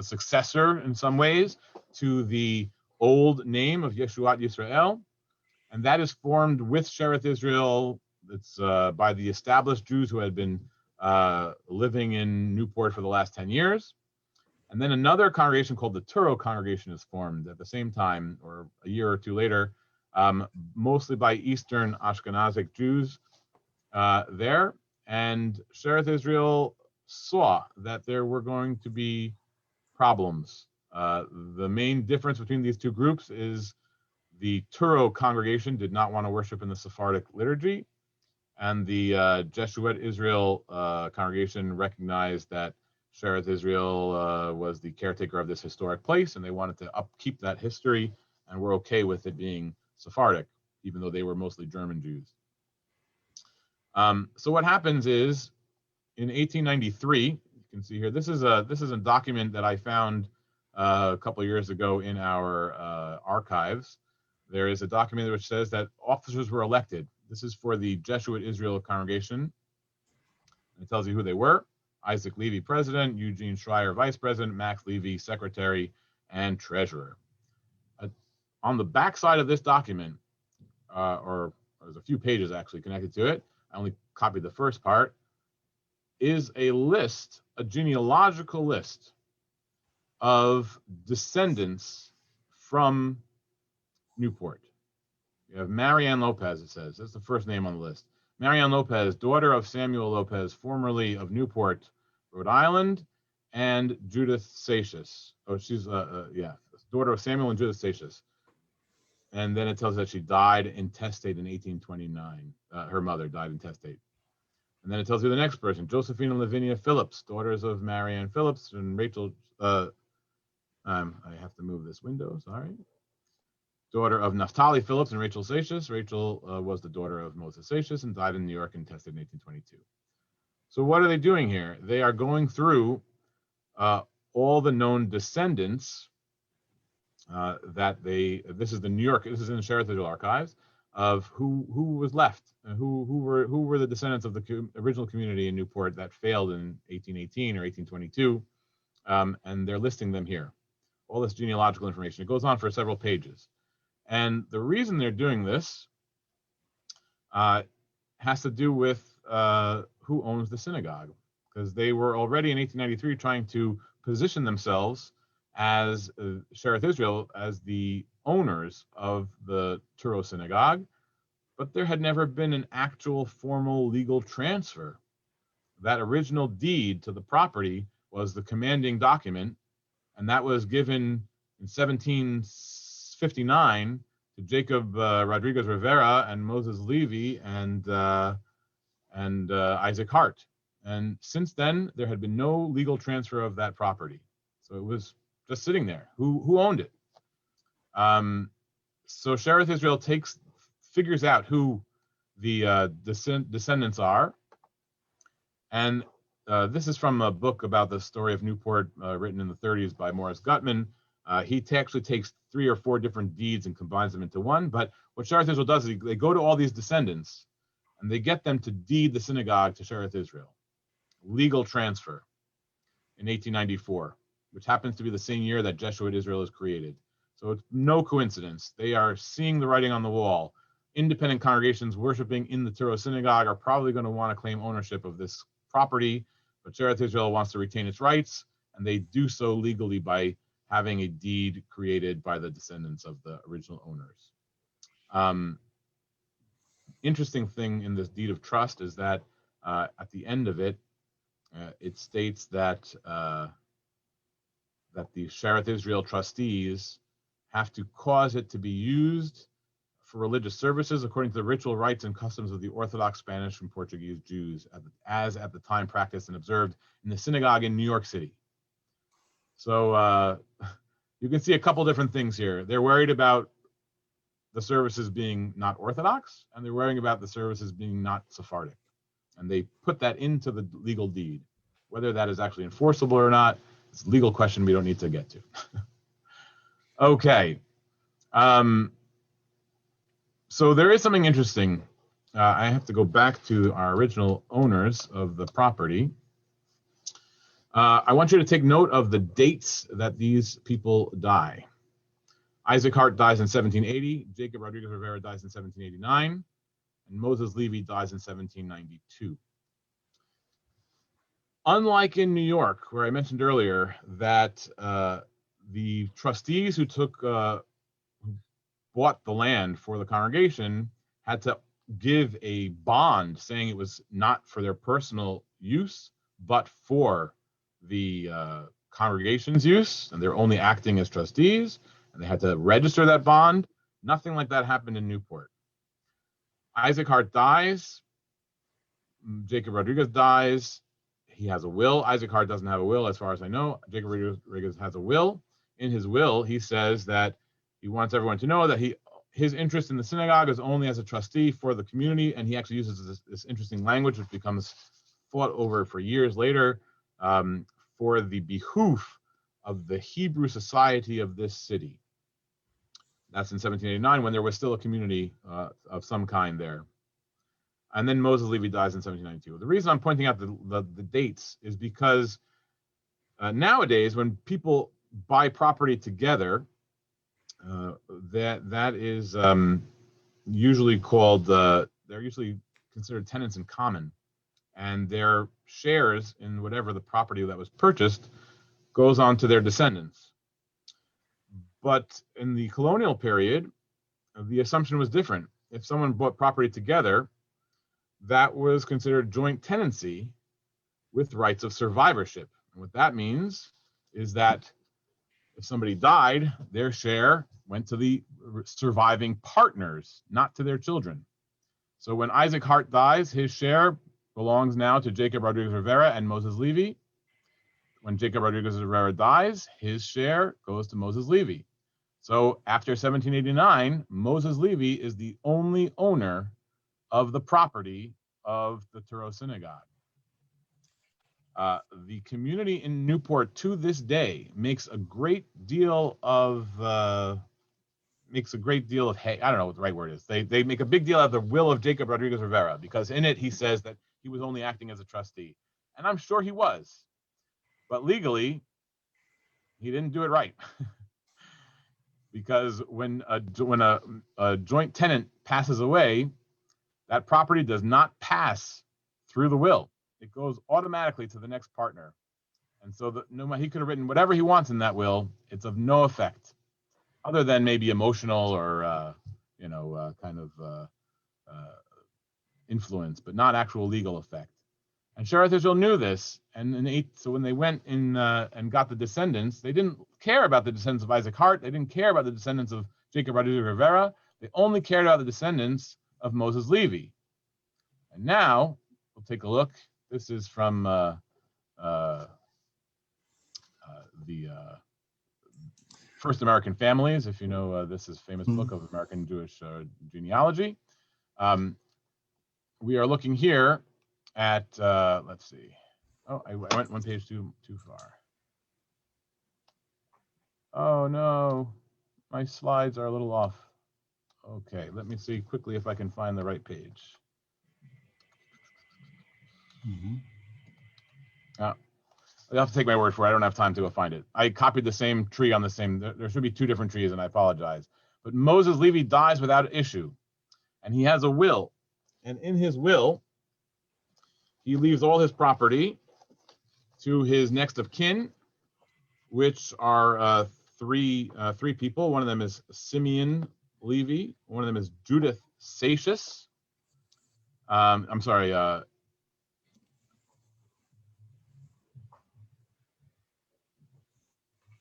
successor in some ways to the old name of Jeshuat Israel. And that is formed with Shearith Israel. It's by the established Jews who had been living in Newport for the last 10 years. And then another congregation called the Touro congregation is formed at the same time, or a year or two later, mostly by Eastern Ashkenazic Jews there. And Shearith Israel saw that there were going to be problems. The main difference between these two groups is the Touro congregation did not want to worship in the Sephardic liturgy, and the Jeshuat Israel congregation recognized that Shearith Israel was the caretaker of this historic place, and they wanted to upkeep that history, and were okay with it being Sephardic, even though they were mostly German Jews. So what happens is, in 1893, you can see here, this is a document that I found a couple of years ago in our archives. There is a document which says that officers were elected. This is for the Jeshuat Israel congregation. It tells you who they were: Isaac Levy, president; Eugene Schreier, vice president; Max Levy, secretary and treasurer. On the back side of this document, or there's a few pages actually connected to it, I only copied the first part, is a list, a genealogical list of descendants from Newport. You have Marianne Lopez, it says. That's the first name on the list. Marianne Lopez, daughter of Samuel Lopez, formerly of Newport, Rhode Island, and Judith Satius. Oh, she's, daughter of Samuel and Judith Satius. And then it tells us that she died intestate in 1829. Her mother died intestate. And then it tells you the next person: Josephine and Lavinia Phillips, daughters of Marianne Phillips and Rachel. I have to move this window, sorry. Daughter of Naphtali Phillips and Rachel Satius. Rachel was the daughter of Moses Satius and died in New York intestate in 1822. So what are they doing here? They are going through all the known descendants this is the New York, this is in the Shearith Israel archives, of who was left, who were the descendants of the original community in Newport that failed in 1818 or 1822, and they're listing them here. All this genealogical information. It goes on for several pages. And the reason they're doing this has to do with who owns the synagogue, because they were already in 1893 trying to position themselves as Shearith Israel as the owners of the Touro Synagogue, but there had never been an actual formal legal transfer. That original deed to the property was the commanding document, and that was given in 1759 to Jacob Rodriguez Rivera and Moses Levy and Isaac Hart. And since then, there had been no legal transfer of that property. So it was just sitting there. Who owned it? So Shearith Israel figures out who the descendants are. And this is from a book about the story of Newport written in the 30s by Morris Gutman. He actually takes 3 or 4 different deeds and combines them into one. But what Shearith Israel does is they go to all these descendants and they get them to deed the synagogue to Shearith Israel. Legal transfer in 1894, which happens to be the same year that Jeshuat Israel is created. So it's no coincidence. They are seeing the writing on the wall. Independent congregations worshiping in the Touro Synagogue are probably going to want to claim ownership of this property, but Shearith Israel wants to retain its rights, and they do so legally by having a deed created by the descendants of the original owners. Interesting thing in this deed of trust is that at the end of it, it states that that the Shearith Israel trustees have to cause it to be used for religious services according to the ritual rites and customs of the Orthodox Spanish and Portuguese Jews, as at the time practiced and observed in the synagogue in New York City. So you can see a couple different things here. They're worried about the services being not Orthodox, and they're worrying about the services being not Sephardic. And they put that into the legal deed. Whether that is actually enforceable or not, it's a legal question we don't need to get to. Okay. So there is something interesting. I have to go back to our original owners of the property. I want you to take note of the dates that these people die. Isaac Hart dies in 1780, Jacob Rodriguez Rivera dies in 1789, and Moses Levy dies in 1792. Unlike in New York, where I mentioned earlier that the trustees who bought the land for the congregation had to give a bond saying it was not for their personal use, but for the congregation's use, and they're only acting as trustees, and they had to register that bond. Nothing like that happened in Newport. Isaac Hart dies. Jacob Rodriguez dies. He has a will. Isaac Hart doesn't have a will, as far as I know. Jacob Rodriguez has a will. In his will, he says that he wants everyone to know that his interest in the synagogue is only as a trustee for the community, and he actually uses this interesting language, which becomes fought over for years later, for the behoof of the Hebrew society of this city. That's in 1789, when there was still a community of some kind there. And then Moses Levy dies in 1792. The reason I'm pointing out the dates is because nowadays, when people buy property together, that is usually called, they're usually considered tenants in common, and their shares in whatever the property that was purchased goes on to their descendants. But in the colonial period, the assumption was different. If someone bought property together, that was considered joint tenancy with rights of survivorship. And what that means is that if somebody died, their share went to the surviving partners, not to their children. So when Isaac Hart dies, his share belongs now to Jacob Rodriguez Rivera and Moses Levy. When Jacob Rodriguez Rivera dies, his share goes to Moses Levy. So after 1789, Moses Levy is the only owner of the property of the Touro Synagogue. The community in Newport to this day makes a great deal of I don't know what the right word is. They make a big deal of the will of Jacob Rodriguez Rivera, because in it he says that he was only acting as a trustee, and I'm sure he was, but legally he didn't do it right. Because when a joint tenant passes away, that property does not pass through the will. It goes automatically to the next partner. And so he could have written whatever he wants in that will. It's of no effect, other than maybe emotional or influence, but not actual legal effect. And Shearith Israel knew this, and so when they went in and got the descendants, they didn't care about the descendants of Isaac Hart. They didn't care about the descendants of Jacob Rodriguez Rivera. They only cared about the descendants of Moses Levy. And now we'll take a look. This is from the First American Families. If you know, this is a famous book of American Jewish genealogy. We are looking here at, let's see. Oh, I went one page too far. Oh no, my slides are a little off. Okay, let me see quickly if I can find the right page. You'll have to take my word for it. I don't have time to go find it. I copied the same tree on the same, there should be two different trees, and I apologize. But Moses Levy dies without issue, and he has a will. And in his will, he leaves all his property to his next of kin, which are three people. One of them is Simeon Levy. One of them is Judith Satius. I'm sorry.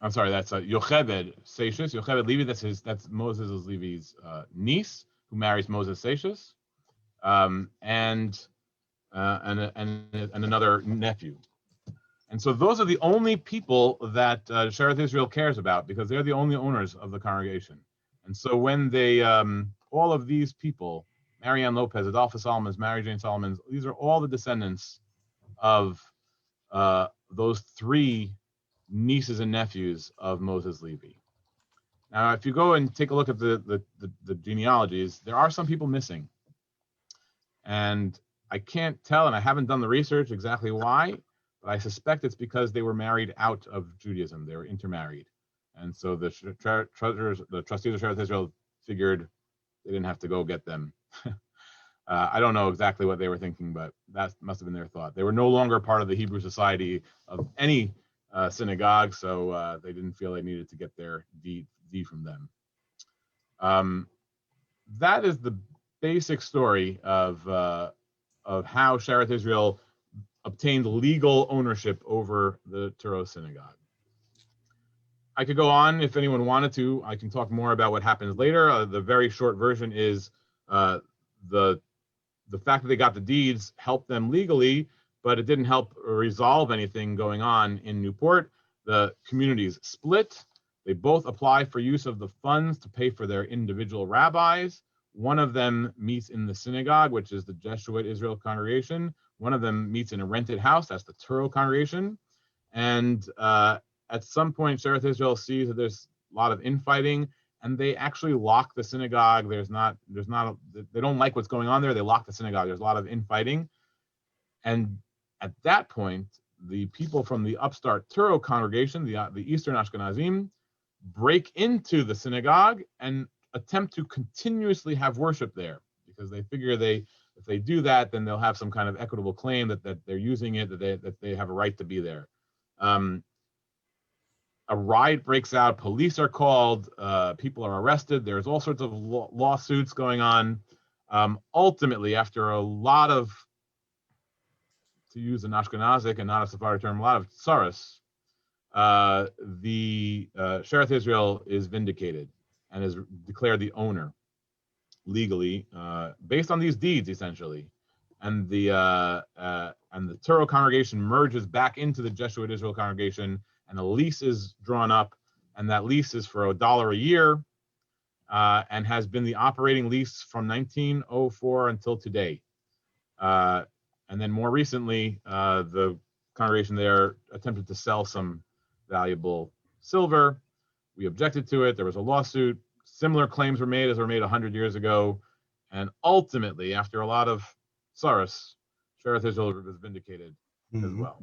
That's Yocheved Satius. Yocheved Levy. That's Moses Levy's niece, who marries Moses Satius, and another nephew. And so those are the only people that Shearith Israel cares about, because they're the only owners of the congregation. And so when they, all of these people, Marianne Lopez, Adolpha Solomons, Mary Jane Solomons, these are all the descendants of those three nieces and nephews of Moses Levy. Now, if you go and take a look at the genealogies, there are some people missing. And I can't tell, and I haven't done the research exactly why, but I suspect it's because they were married out of Judaism. They were intermarried. And so the trustees of Shearith Israel figured they didn't have to go get them. I don't know exactly what they were thinking, but that must have been their thought. They were no longer part of the Hebrew society of any synagogue, so they didn't feel they needed to get their deed from them. That is the basic story of how Shearith Israel obtained legal ownership over the Tourist Synagogue. I could go on if anyone wanted to. I can talk more about what happens later. The very short version is the fact that they got the deeds helped them legally, but it didn't help resolve anything going on in Newport. The communities split. They both apply for use of the funds to pay for their individual rabbis. One of them meets in the synagogue, which is the Jeshuat Israel congregation. One of them meets in a rented house, that's the Touro congregation. And at some point, Shearith Israel sees that there's a lot of infighting, and they actually lock the synagogue. They don't like what's going on there. They lock the synagogue. There's a lot of infighting. And at that point, the people from the upstart Touro congregation, the Eastern Ashkenazim, break into the synagogue and attempt to continuously have worship there, because they figure if they do that, then they'll have some kind of equitable claim that they're using it, that they have a right to be there. A riot breaks out, police are called, people are arrested, there's all sorts of lawsuits going on. Ultimately, after a lot of, to use an Ashkenazic and not a Sephardic term, a lot of tsaros, the Shearith Israel is vindicated and is declared the owner legally, based on these deeds, essentially. And the Touro congregation merges back into the Jeshuat Israel congregation, and a lease is drawn up, and that lease is for $1 a year, and has been the operating lease from 1904 until today. And then more recently, the congregation there attempted to sell some valuable silver. We objected to it. There was a lawsuit. Similar claims were made as were made 100 years ago. And ultimately, after a lot of tsaros, Shearith Israel was vindicated as well.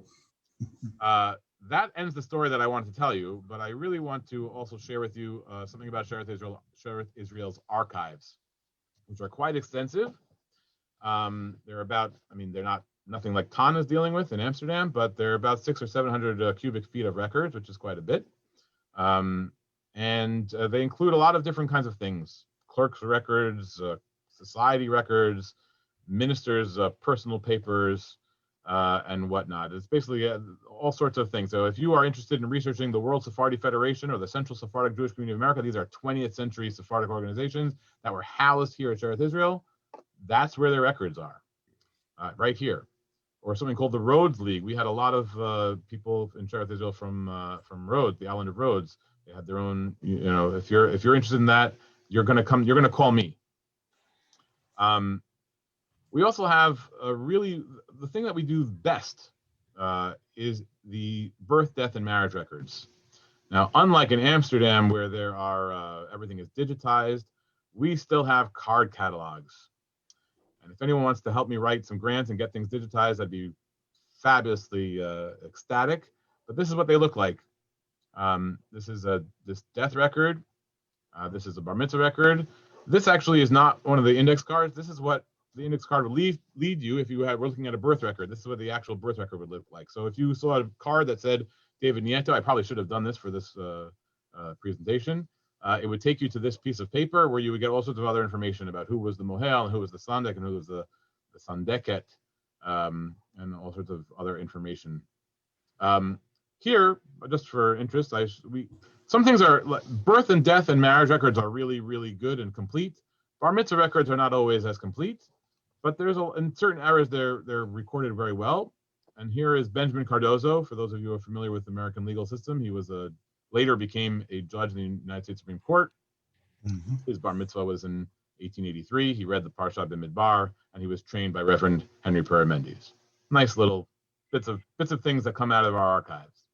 That ends the story that I wanted to tell you, but I really want to also share with you something about Shearith Israel's archives, which are quite extensive. They're about, I mean, they're not nothing like Khan is dealing with in Amsterdam, but they're about 600 or 700 cubic feet of records, which is quite a bit. And they include a lot of different kinds of things: clerks' records, society records, ministers' personal papers, and whatnot. It's basically all sorts of things. So if you are interested in researching the World Sephardi Federation or the Central Sephardic Jewish Community of America, these are 20th century Sephardic organizations that were housed here at Shearith Israel. That's where their records are, right here. Or something called the Rhodes League. We had a lot of people in Shearith Israel from Rhodes, the island of Rhodes. They had their own, you know, if you're interested in that, you're gonna call me. We also have the thing that we do best is the birth, death, and marriage records. Now, unlike in Amsterdam where there are everything is digitized, we still have card catalogs. And if anyone wants to help me write some grants and get things digitized, I'd be fabulously ecstatic. But this is what they look like. This is this death record. This is a bar mitzvah record. This actually is not one of the index cards. This is what the index card would lead you if you were looking at a birth record. This is what the actual birth record would look like. So if you saw a card that said David Nieto, I probably should have done this for this presentation. It would take you to this piece of paper where you would get all sorts of other information about who was the mohel and who was the sandek and who was the sandeket, and all sorts of other information. Here, just for interest, some things are birth and death and marriage records are really, really good and complete. Bar mitzvah records are not always as complete, but in certain eras they're recorded very well. And here is Benjamin Cardozo. For those of you who are familiar with the American legal system, he was later became a judge in the United States Supreme Court. Mm-hmm. His bar mitzvah was in 1883. He read the Parsha B'Midbar, and he was trained by Reverend Henry Perry Mendes. Nice little bits of things that come out of our archives.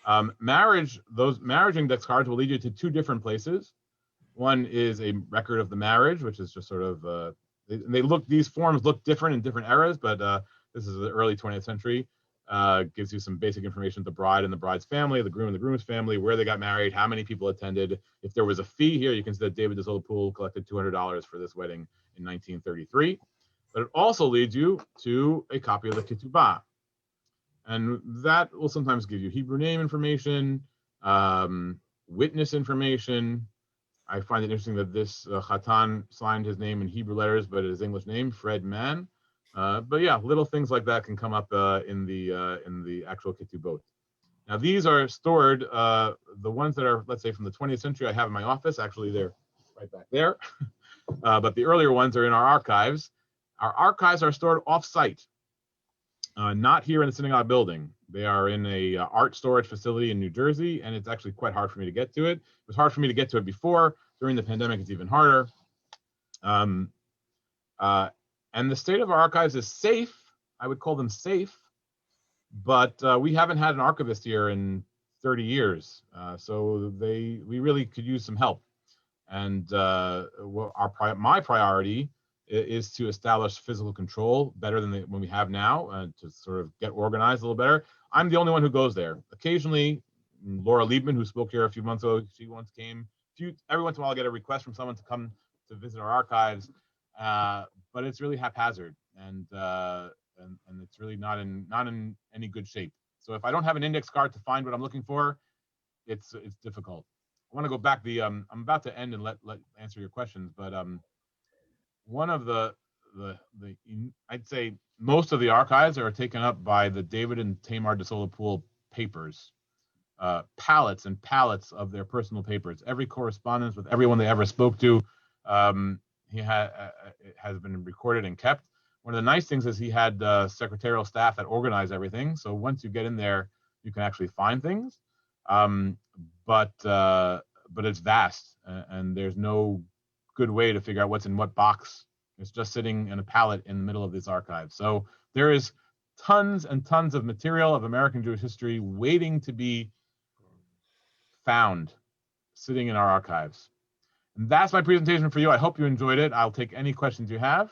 Those marriage index cards will lead you to two different places. One is a record of the marriage, which is just sort of these forms look different in different eras, but this is the early 20th century. Gives you some basic information: the bride and the bride's family, the groom and the groom's family, where they got married, how many people attended. If there was a fee here, you can see that David DeSolopoul collected $200 for this wedding in 1933. But it also leads you to a copy of the Ketubah. And that will sometimes give you Hebrew name information, witness information. I find it interesting that this Chatan signed his name in Hebrew letters, but his English name, Fred Mann. But yeah, little things like that can come up in the actual Ketubot. Now these are stored, the ones that are, let's say, from the 20th century I have in my office. Actually, they're right back there. But the earlier ones are in our archives. Our archives are stored off-site, not here in the synagogue building. They are in a art storage facility in New Jersey, and it's actually quite hard for me to get to it. It was hard for me to get to it before. During the pandemic, it's even harder. And the state of our archives is safe. I would call them safe, but we haven't had an archivist here in 30 years. So we really could use some help. And my priority is to establish physical control better than when we have now, to sort of get organized a little better. I'm the only one who goes there. Occasionally, Laura Liebman, who spoke here a few months ago, she once came. Every once in a while, I get a request from someone to come to visit our archives, but it's really haphazard, and it's really not in any good shape. So if I don't have an index card to find what I'm looking for, it's difficult. I want to go back. I'm about to end and let answer your questions, but one of the I'd say most of the archives are taken up by the David and Tamar DeSolopoul papers, pallets and pallets of their personal papers. Every correspondence with everyone they ever spoke to, has been recorded and kept. One of the nice things is he had secretarial staff that organize everything. So once you get in there, you can actually find things. But it's vast, and there's no good way to figure out what's in what box. It's just sitting in a pallet in the middle of this archive. So there is tons and tons of material of American Jewish history waiting to be found, sitting in our archives. And that's my presentation for you. I hope you enjoyed it. I'll take any questions you have.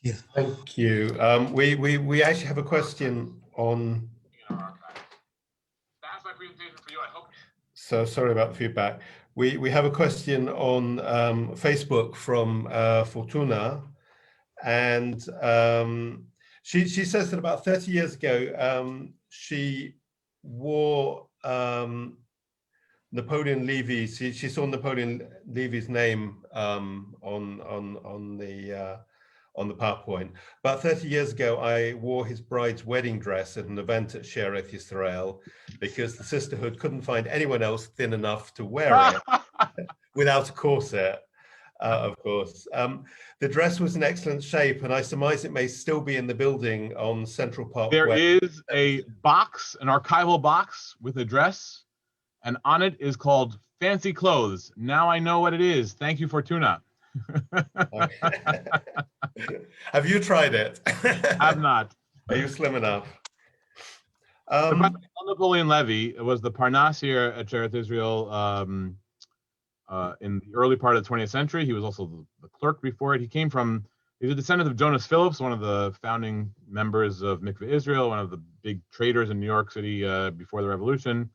Yeah. Thank you. We actually have a question on. That's my presentation for you. I hope. So sorry about the feedback. We have a question on Facebook from Fortuna, and she says that about 30 years ago she wore Napoleon Levy's. She saw Napoleon Levy's name on the PowerPoint. About 30 years ago, I wore his bride's wedding dress at an event at Shearith Israel because the sisterhood couldn't find anyone else thin enough to wear it without a corset, of course. The dress was in excellent shape, and I surmise it may still be in the building on Central Park There West. is a box, an archival box with a dress, and on it is called Fancy Clothes. Now I know what it is. Thank you, Fortuna. Have you tried it? I've not. Are you slim enough? Napoleon Levy was the Parnas here at Shearith Israel in the early part of the 20th century. He was also the clerk before it. He's a descendant of Jonas Phillips, one of the founding members of Mikveh Israel, one of the big traders in New York City before the revolution.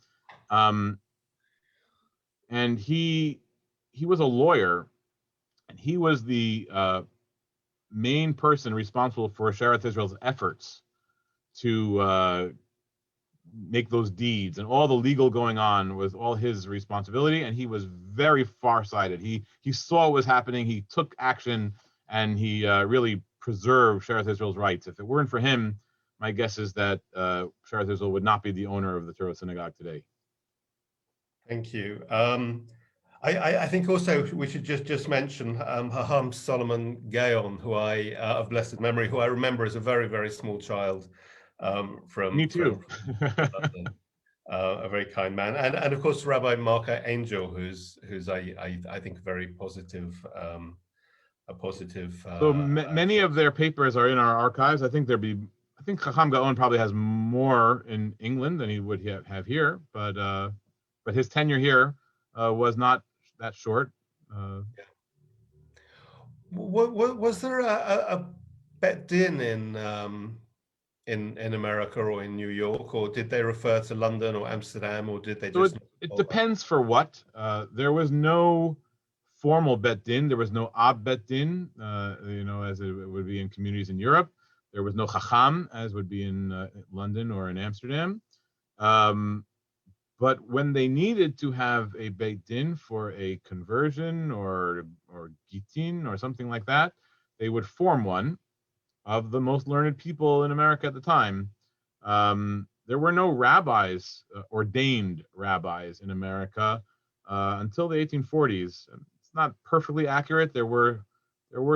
And he was a lawyer, and he was the main person responsible for Shearith Israel's efforts to make those deeds, and all the legal going on was all his responsibility. And he was very farsighted. He saw what was happening. He took action, and he really preserved Shearith Israel's rights. If it weren't for him, my guess is that Shearith Israel would not be the owner of the Tourist Synagogue today. Thank you. I think also we should just mention Haham Solomon Gaon, who of blessed memory, who I remember as a very, very small child from Me too. from London. A very kind man, and of course Rabbi Mark Angel, who's I think very positive. So many of their papers are in our archives. I think Chacham Gaon probably has more in England than he would have here, but his tenure here was not that short. Was there a Bet Din in America or in New York, or did they refer to London or Amsterdam, or did they just? It depends for what. There was no formal Bet Din. There was no Ab Bet Din, as it would be in communities in Europe. There was no Chacham, as would be in London or in Amsterdam. But when they needed to have a Beit Din for a conversion or Gitin or something like that, they would form one of the most learned people in America at the time. There were no rabbis, ordained rabbis in America until the 1840s. It's not perfectly accurate. There were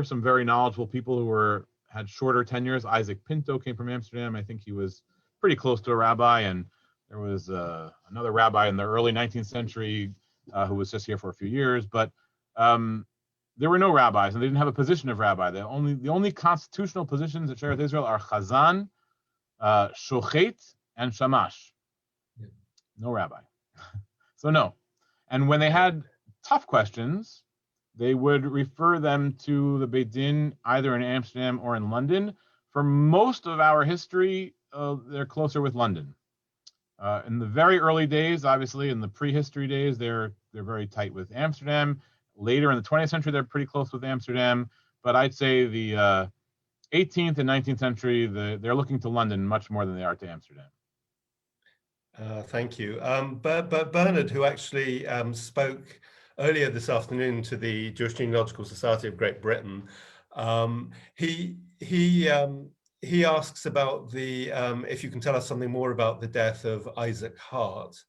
some very knowledgeable people who had shorter tenures. Isaac Pinto came from Amsterdam. I think he was pretty close to a rabbi, and there was another rabbi in the early 19th century who was just here for a few years, but there were no rabbis, and they didn't have a position of rabbi. The only constitutional positions at Shearith Israel are Hazzan, Shochet, and Shamash. No rabbi. So no. And when they had tough questions, they would refer them to the Beit Din either in Amsterdam or in London. For most of our history, they're closer with London. In the very early days, obviously, in the prehistory days, they're very tight with Amsterdam. Later in the 20th century, they're pretty close with Amsterdam. But I'd say the 18th and 19th century, they're looking to London much more than they are to Amsterdam. Thank you. But Bernard, who actually spoke earlier this afternoon to the Jewish Genealogical Society of Great Britain, he asks about if you can tell us something more about the death of Isaac Hart,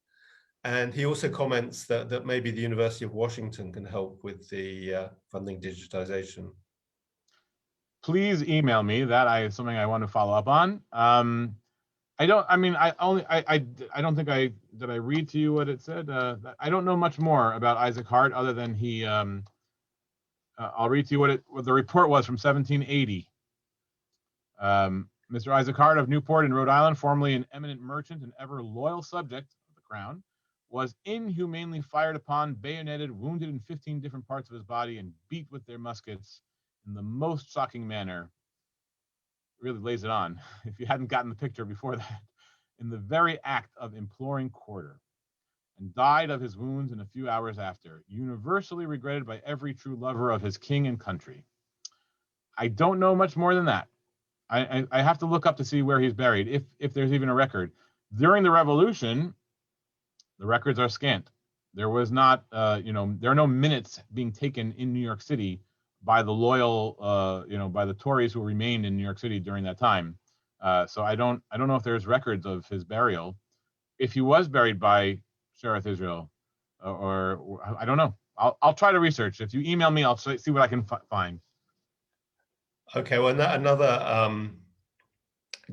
and he also comments that maybe the University of Washington can help with the funding digitization. Please email me. That is something I want to follow up on. I don't think did I read to you what it said? I don't know much more about Isaac Hart other than he. I'll read to you what the report was from 1780. Mr. Isaac Hart of Newport in Rhode Island, formerly an eminent merchant and ever loyal subject of the crown, was inhumanely fired upon, bayoneted, wounded in 15 different parts of his body, and beat with their muskets in the most shocking manner. It really lays it on, if you hadn't gotten the picture before that, in the very act of imploring quarter. and died of his wounds in a few hours after, universally regretted by every true lover of his king and country. I don't know much more than that. I have to look up to see where he's buried, if there's even a record. During the Revolution, the records are scant. There was not, there are no minutes being taken in New York City by the loyal, by the Tories who remained in New York City during that time. So I don't know if there's records of his burial. If he was buried by Shearith Israel, or I don't know. I'll try to research. If you email me, I'll see what I can find. Okay, well, another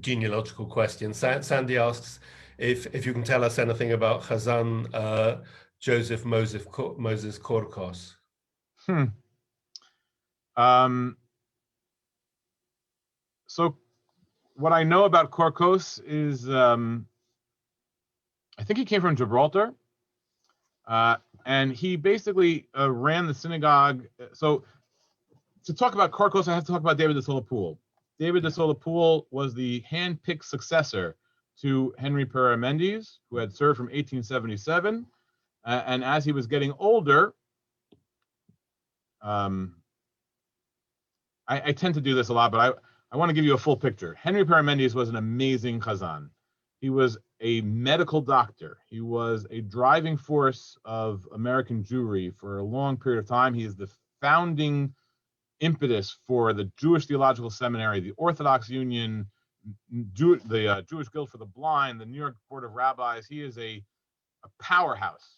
genealogical question. Sandy asks if you can tell us anything about Hazzan Joseph Moses Korkos. So what I know about Korkos is I think he came from Gibraltar, and he basically ran the synagogue. So to talk about Cardozo, I have to talk about David de Sola-Pool. David de Sola-Pool was the hand-picked successor to Henry Pere-Mendes, who had served from 1877. And as he was getting older, I tend to do this a lot, but I want to give you a full picture. Henry Pere-Mendes was an amazing Hazzan. He was a medical doctor. He was a driving force of American Jewry for a long period of time. He is the founding impetus for the Jewish Theological Seminary, the Orthodox Union, the Jewish Guild for the Blind, the New York Board of Rabbis. He is a powerhouse.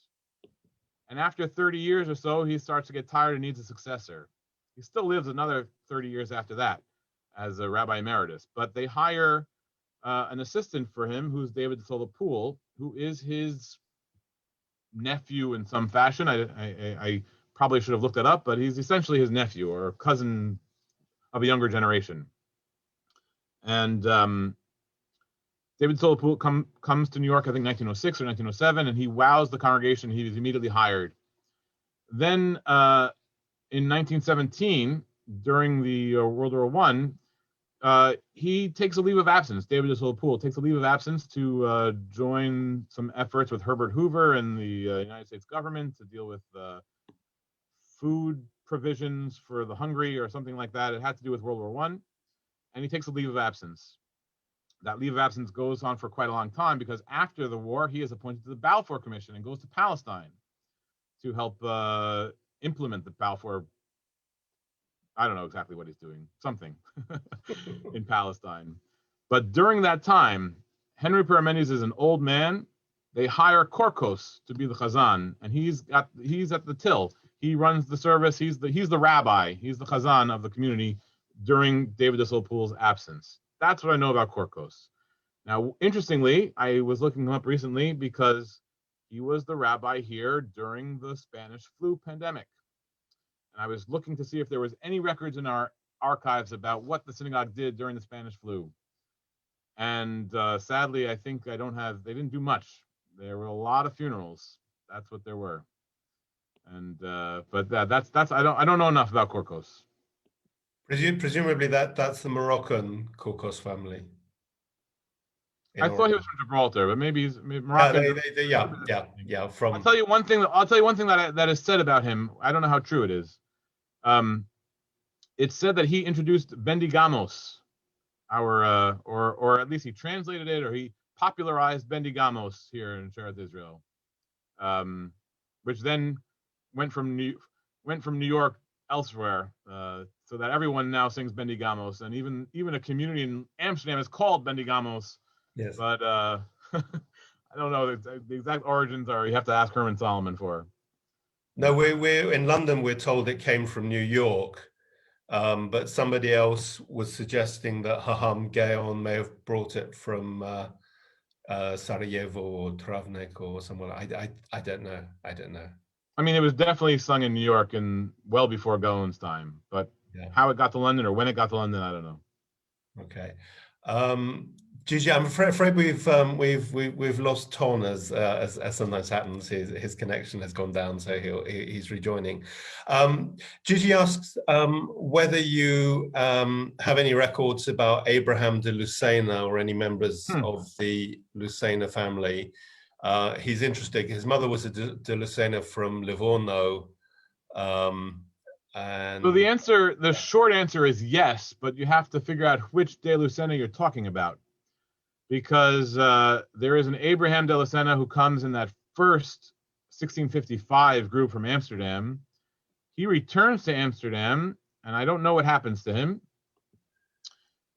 And after 30 years or so, he starts to get tired and needs a successor. He still lives another 30 years after that as a rabbi emeritus, but they hire an assistant for him, who's David de Sola-Pool, who is his nephew in some fashion. I probably should have looked that up, but he's essentially his nephew or cousin of a younger generation. And David de Sola-Pool comes to New York, I think 1906 or 1907, and he wows the congregation. He was immediately hired. Then in 1917, during the World War I, he takes a leave of absence. David de Sola-Pool takes a leave of absence to join some efforts with Herbert Hoover and the United States government to deal with food provisions for the hungry or something like that. It had to do with World War I, and he takes a leave of absence. That leave of absence goes on for quite a long time because after the war, he is appointed to the Balfour Commission and goes to Palestine to help implement the Balfour. I don't know exactly what he's doing, something in Palestine. But during that time, Henry Pere-Mendes is an old man. They hire Korkos to be the Hazzan, and he's at the till. He runs the service. He's the rabbi. He's the Hazzan of the community during David de Sola-Pool's absence. That's what I know about Korkos. Now, interestingly, I was looking him up recently because he was the rabbi here during the Spanish flu pandemic. And I was looking to see if there was any records in our archives about what the synagogue did during the Spanish flu. And sadly, I think they didn't do much. There were a lot of funerals. That's what there were. And but that's I don't know enough about Korkos. Presumably that's the Moroccan Korkos family. I thought he was from Gibraltar, but maybe he's Moroccan. Yeah. From I'll tell you one thing that is said about him. I don't know how true it is. It's said that he introduced Bendigamos, or at least he translated it, or he popularized Bendigamos here in Shearith Israel, which then went from New York elsewhere, so that everyone now sings Bendigamos, and even a community in Amsterdam is called Bendigamos. Yes. But I don't know the exact origins. You have to ask Herman Solomon for. No, we're in London. We're told it came from New York, but somebody else was suggesting that Haham Gaon may have brought it from Sarajevo or Travnik or somewhere. I don't know. I mean, it was definitely sung in New York and well before Gaon's time, but how it got to London or when it got to London, I don't know. Okay. Gigi, I'm afraid we've lost Ton as sometimes happens. His connection has gone down, so he's rejoining. Gigi asks whether you have any records about Abraham de Lucena or any members of the Lucena family He's interesting. His mother was a de Lucena from Livorno. And so the short answer is yes, but you have to figure out which de Lucena you're talking about, because there is an Abraham de Lucena who comes in that first 1655 group from Amsterdam. He returns to Amsterdam, and I don't know what happens to him.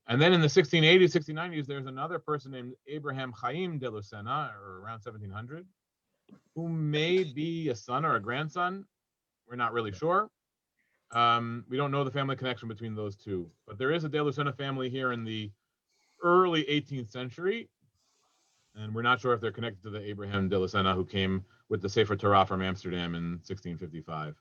And then in the 1680s, 1690s, there's another person named Abraham Chaim de Lucena, or around 1700, who may be a son or a grandson. We're not really sure. We don't know the family connection between those two, but there is a de Lucena family here in the early 18th century, and we're not sure if they're connected to the Abraham de Lucena who came with the Sefer Torah from Amsterdam in 1655.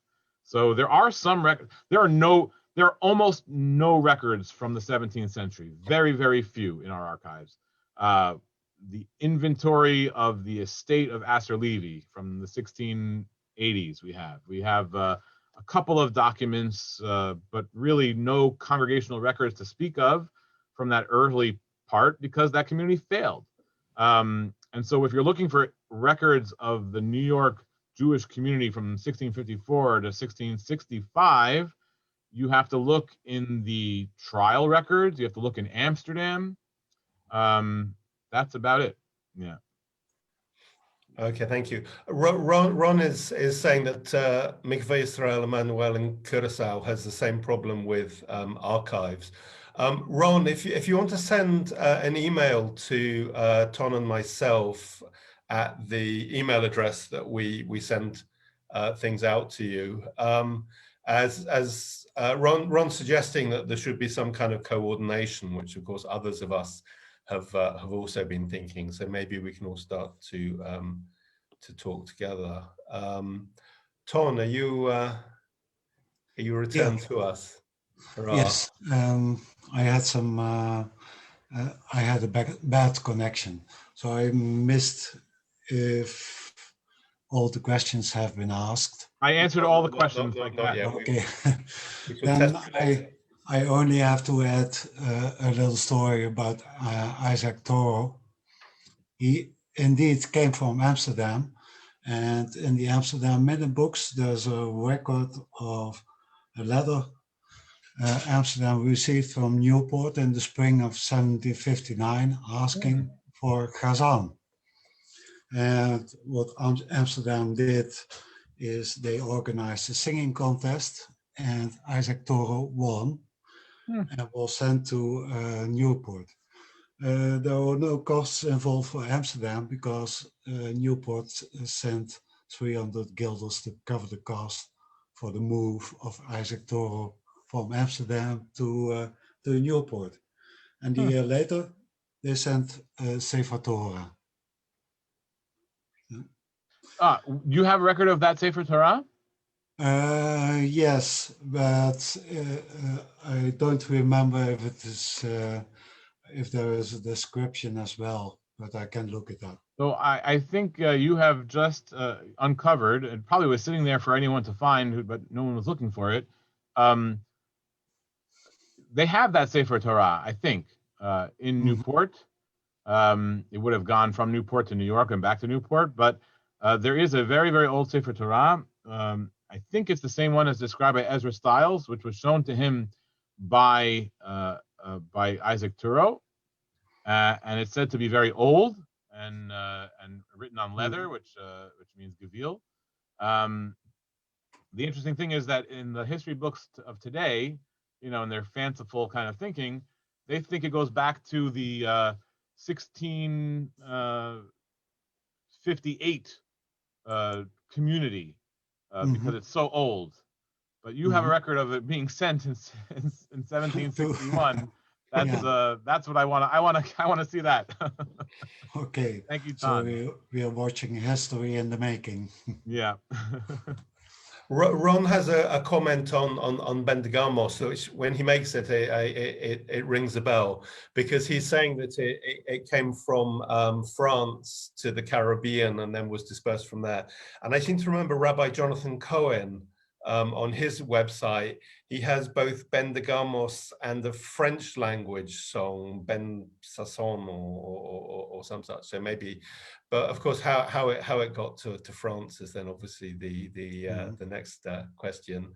So there are some records. There are almost no records from the 17th century. Very, very few in our archives. The inventory of the estate of Asser Levi from the 1680s we have a couple of documents, but really no congregational records to speak of from that early part, because that community failed. And so if you're looking for records of the New York Jewish community from 1654 to 1665, you have to look in the trial records. You have to look in Amsterdam. That's about it. Yeah. Okay, thank you. Ron is saying that Mikveh Israel Emmanuel in Curacao has the same problem with archives. Ron, if you want to send an email to Ton and myself at the email address that we send things out to you, as Ron's suggesting that there should be some kind of coordination, which of course others of us have also been thinking. So maybe we can all start to talk together. Ton, are you returned to us? Hurrah. Yes, I had some. I had a bad connection, so I missed if all the questions have been asked. I answered all the questions. Okay, then I only have to add a little story about Isaac Touro. He indeed came from Amsterdam, and in the Amsterdam Minute books, there's a record of a letter Amsterdam received from Newport in the spring of 1759 asking for Hazzan. And what Amsterdam did is they organized a singing contest, and Isaac Touro won and was sent to Newport. There were no costs involved for Amsterdam because Newport sent 300 guilders to cover the cost for the move of Isaac Touro from Amsterdam to Newport. And a year later, they sent Sefer Torah. You have a record of that Sefer Torah? Yes, but I don't remember if it is if there is a description as well, but I can look it up. So I think you have just uncovered, it probably was sitting there for anyone to find, but no one was looking for it. They have that Sefer Torah, I think, in Newport. It would have gone from Newport to New York and back to Newport, but there is a very, very old Sefer Torah. I think it's the same one as described by Ezra Stiles, which was shown to him by Isaac Touro, and it's said to be very old and written on leather, which means gevil. The interesting thing is that in the history books of today, in their fanciful kind of thinking, they think it goes back to the 1658 community because it's so old. But you have a record of it being sent in 1761. That's what I want to see that. Okay. Thank you, Tom. So we are watching history in the making. Yeah. Ron has a comment on Bendigamos, which when he makes it, it rings a bell, because he's saying that it came from France to the Caribbean and then was dispersed from there. And I seem to remember Rabbi Jonathan Cohen on his website, he has both Ben de Gamos and the French language song Ben Sasson or some such. So maybe, but of course, how it got to France is then obviously the next question.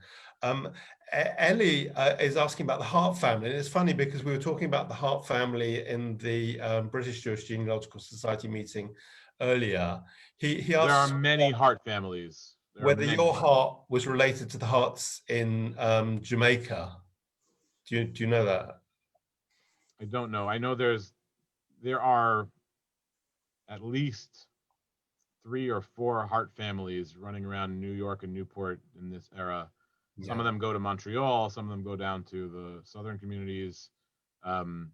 Ellie is asking about the Hart family, and it's funny because we were talking about the Hart family in the British Jewish Genealogical Society meeting earlier. He asked, there are many Hart families. Whether your Hart was related to the Harts in Jamaica. Do you know that? I don't know. I know there are at least 3 or 4 Hart families running around New York and Newport in this era. Some of them go to Montreal. Some of them go down to the southern communities. I'm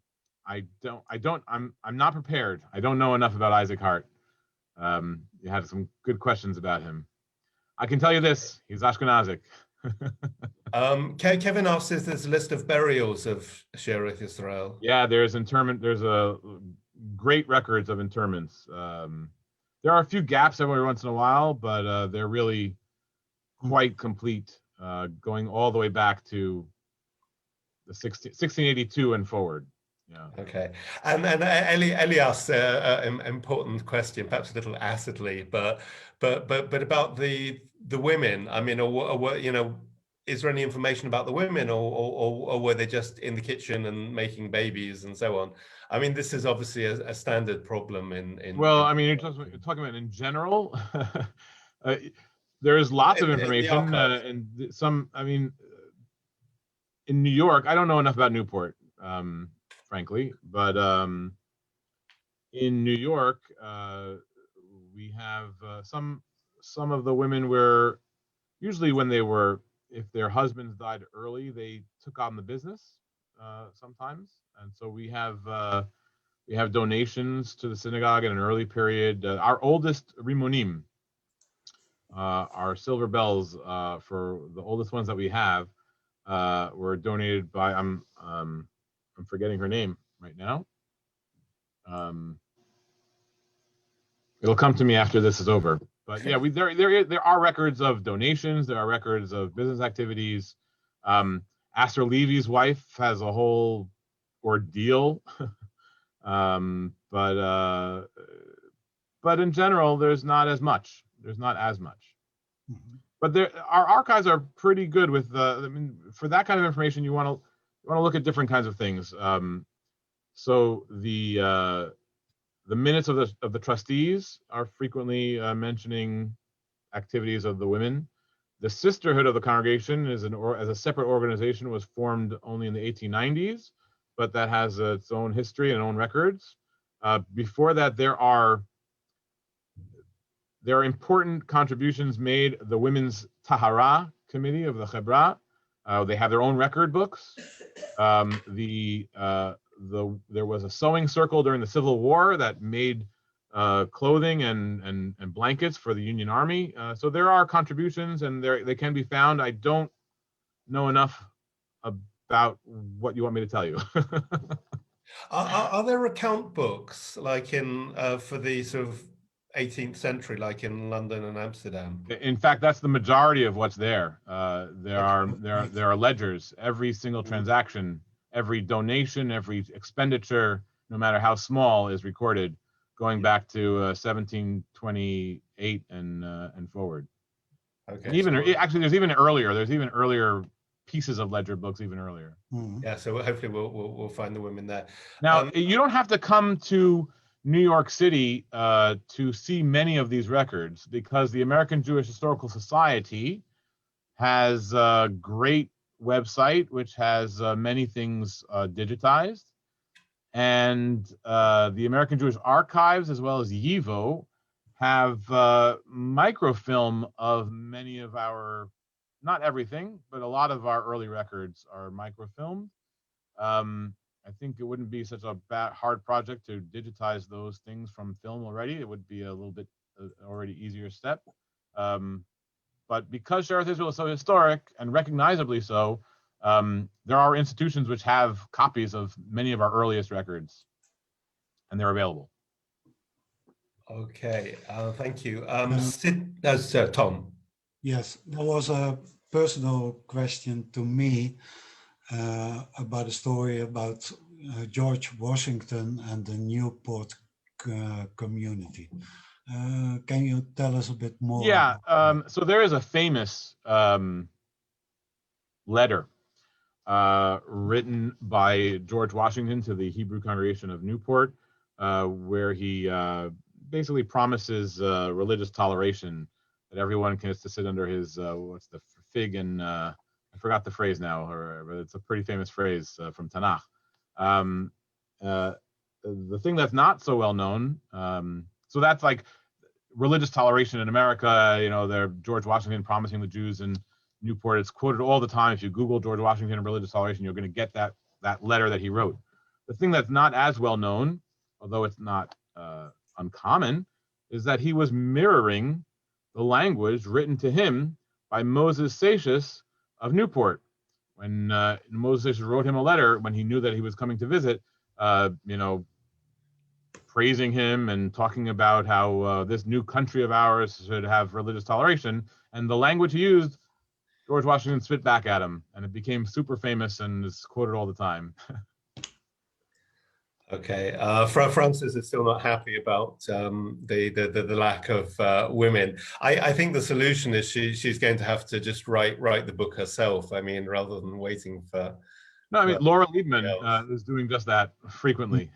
not prepared. I don't know enough about Isaac Hart. You had some good questions about him. I can tell you this: he's Ashkenazic. Kevin asks if there's a list of burials of Shearith Israel. Yeah, there's a great records of interments. There are a few gaps every once in a while, but they're really quite complete, going all the way back to the 1682 and forward. Yeah. Okay, and Ellie asks an important question, perhaps a little acidly, but about the women. I mean, or you know, is there any information about the women, or were they just in the kitchen and making babies and so on? I mean, this is obviously a standard problem in. Well, I mean, you're talking about in general. There is lots of information, and some. I mean, in New York, I don't know enough about Newport. Frankly, but in New York, we have some of the women were usually if their husbands died early, they took on the business sometimes, and so we have donations to the synagogue in an early period. Our oldest rimonim, our silver bells, for the oldest ones that we have, were donated by I'm forgetting her name right now. It'll come to me after this is over. But yeah, there are records of donations. There are records of business activities. Astor Levy's wife has a whole ordeal. But in general, there's not as much. Mm-hmm. But our archives are pretty good with I mean, for that kind of information, you want to look at different kinds of things. So the minutes of the trustees are frequently mentioning activities of the women. The sisterhood of the congregation as a separate organization was formed only in the 1890s, but that has its own history and own records. Before that, there are important contributions made. The Women's Tahara Committee of the Chebra, they have their own record books. There was a sewing circle during the Civil War that made clothing and blankets for the Union Army. So there are contributions, and they can be found. I don't know enough about what you want me to tell you. Are there account books like in for the sort of 18th century, like in London and Amsterdam? In fact, that's the majority of what's there. There are ledgers. Every single transaction, every donation, every expenditure, no matter how small, is recorded, going back to 1728 and forward. Okay. And even actually, there's even earlier pieces of ledger books, even earlier. Yeah. So hopefully we'll find the women there. Now, you don't have to come to New York City to see many of these records, because the American Jewish Historical Society has a great website which has many things digitized, and the American Jewish Archives as well as YIVO have microfilm of many of our, not everything, but a lot of our early records are microfilmed. I think it wouldn't be such a hard project to digitize those things from film already. It would be a little bit already easier step. But because Shearith Israel is so historic and recognizably so, there are institutions which have copies of many of our earliest records, and they're available. Okay, thank you. Tom. Yes, there was a personal question to me about a story about George Washington and the Newport community. Can you tell us a bit more? Yeah, so there is a famous letter written by George Washington to the Hebrew congregation of Newport, where he basically promises religious toleration, that everyone can to sit under his what's the fig and I forgot the phrase now, but it's a pretty famous phrase from Tanakh. The thing that's not so well known, so that's like religious toleration in America. You know, they're George Washington promising the Jews in Newport. It's quoted all the time. If you Google George Washington and religious toleration, you're going to get that letter that he wrote. The thing that's not as well known, although it's not uncommon, is that he was mirroring the language written to him by Moses Seixas of Newport. When Moses Seixas wrote him a letter when he knew that he was coming to visit, praising him and talking about how this new country of ours should have religious toleration, and the language he used, George Washington spit back at him, and it became super famous and is quoted all the time. Okay, Frances is still not happy about the lack of women. I think the solution is she's going to have to just write the book herself. I mean, rather than waiting for. No, I mean Laura Liebman is doing just that frequently.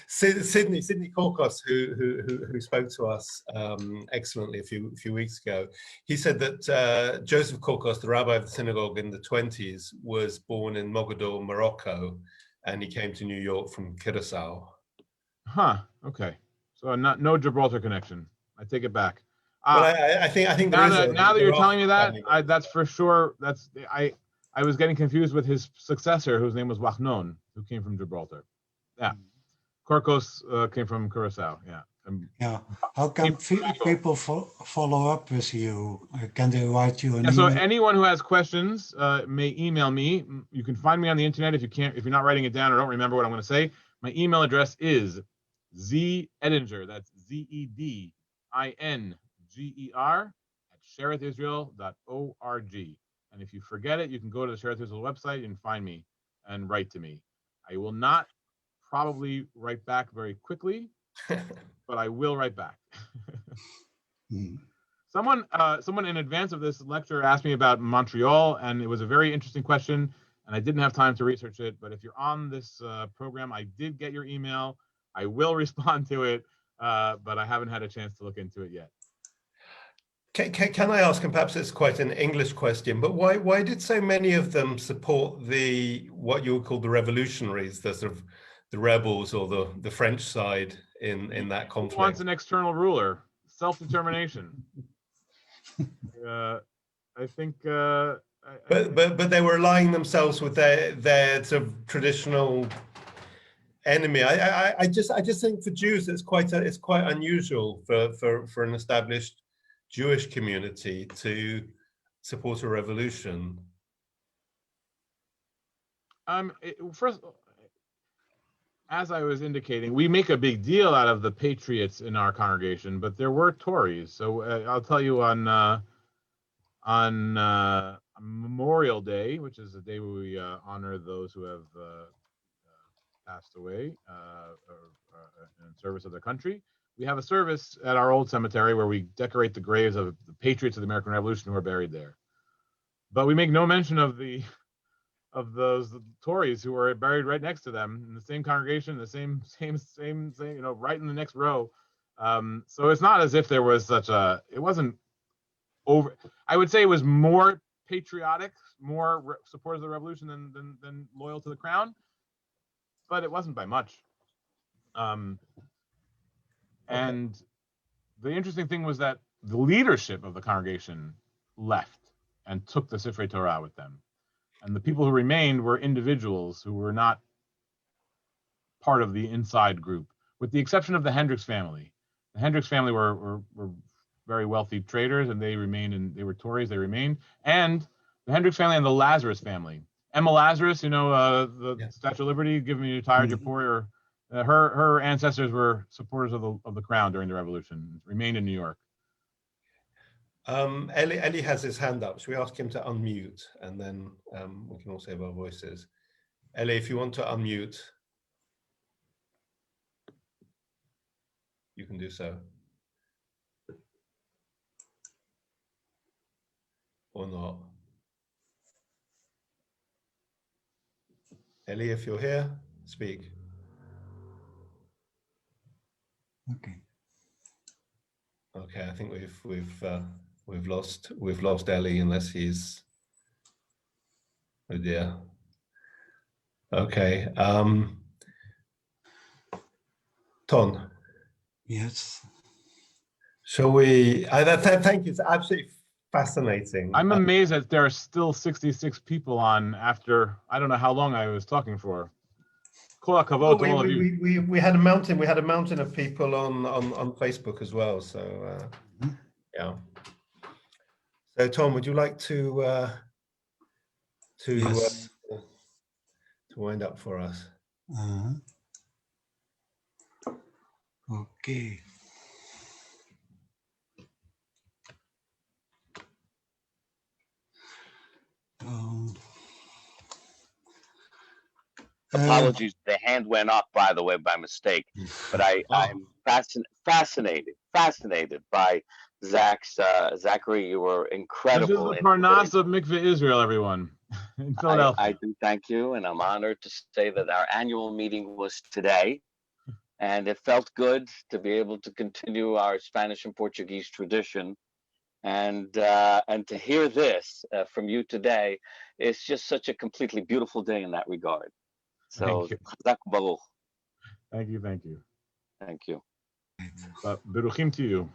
Sidney Korkos, who spoke to us excellently a few weeks ago, he said that Joseph Korkos, the rabbi of the synagogue in the 1920s, was born in Mogador, Morocco, and he came to New York from Curacao. Huh. Okay. So no Gibraltar connection. I take it back. Well, I think now that you're telling me that, that's for sure. I was getting confused with his successor, whose name was Wachnon, who came from Gibraltar. Yeah. Korkos came from Curacao. Yeah. Yeah. How can people follow up with you? Can they write you an email? So anyone who has questions may email me. You can find me on the internet if you're not writing it down or don't remember what I'm going to say. My email address is Edinger. That's ZEDINGER @shearithisrael.org. And if you forget it, you can go to the Shearith Israel website and find me and write to me. I will not probably write back very quickly, but I will write back. Someone in advance of this lecture asked me about Montreal, and it was a very interesting question, and I didn't have time to research it. But if you're on this program, I did get your email. I will respond to it, but I haven't had a chance to look into it yet. Can I ask, and perhaps it's quite an English question, but why did so many of them support what you would call the revolutionaries, the sort of the rebels or the French side in that conflict? Who wants an external ruler? Self-determination. I think. But they were allying themselves with their sort of traditional enemy. I just think for Jews it's quite unusual for an established Jewish community to support a revolution. First, as I was indicating, we make a big deal out of the patriots in our congregation, but there were Tories. So I'll tell you on Memorial Day, which is the day where we honor those who have passed away in service of their country. We have a service at our old cemetery where we decorate the graves of the patriots of the American Revolution who are buried there. But we make no mention of those Tories who were buried right next to them in the same congregation, the same, right in the next row. So it's not as if there was it wasn't over. I would say it was more patriotic, more supporters of the revolution than loyal to the crown, but it wasn't by much. And the interesting thing was that the leadership of the congregation left and took the Sifrei Torah with them. And the people who remained were individuals who were not part of the inside group, with the exception of the Hendricks family. The Hendricks family were very wealthy traders, and they were Tories, they remained. And the Hendricks family and the Lazarus family. Emma Lazarus, the Statue of Liberty, give me you're tired, you're poor, her ancestors were supporters of the crown during the revolution, remained in New York. Eli has his hand up. Should we ask him to unmute, and then we can all save our voices? Eli, if you want to unmute, you can do so. Or not. Eli, if you're here, speak. Okay. Okay, I think we've lost Eli unless he's, oh dear. Okay. Ton. Yes. Shall we? Thank you. It's absolutely fascinating. I'm amazed that there are still 66 people on after I don't know how long I was talking for. Kol hakavod to all of you. We had a mountain. We had a mountain of people on Facebook as well. So yeah. So Tom, would you like to Yes. to wind up for us? Okay. Apologies, the hand went up, by the way, by mistake. But I'm fascinated by Zachary. You were incredible. This is the Parnas of Mikveh Israel, everyone, in Philadelphia. I do thank you, and I'm honored to say that our annual meeting was today, and it felt good to be able to continue our Spanish and Portuguese tradition. And to hear this from you today, it's just such a completely beautiful day in that regard. So, thank you. Thank you. Beruchim to you.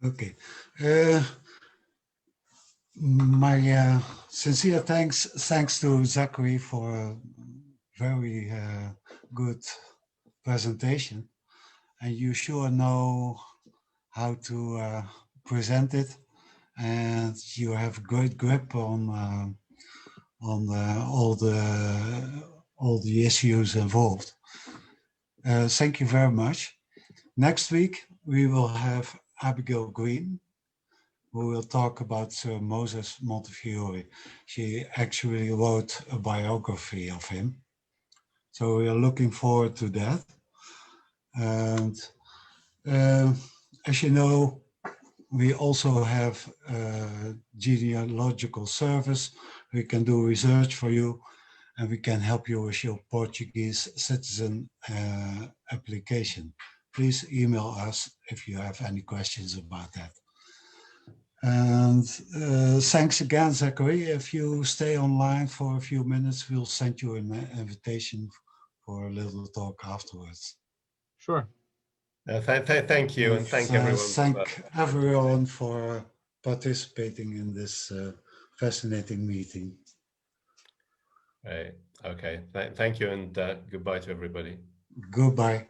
Okay. My sincere thanks to Zachary for a very good presentation, and you sure know how to present it, and you have great grip on all the issues involved. Thank you very much. Next week we will have Abigail Green, who will talk about Sir Moses Montefiore. She actually wrote a biography of him, so we are looking forward to that. And as you know, we also have a genealogical service. We can do research for you, and we can help you with your Portuguese citizen application. Please email us if you have any questions about that. And thanks again, Zachary. If you stay online for a few minutes, we'll send you an invitation for a little talk afterwards. Sure. Thank you, and thank everyone. Thank everyone for participating in this fascinating meeting. Right. Okay. Thank you, and goodbye to everybody. Goodbye.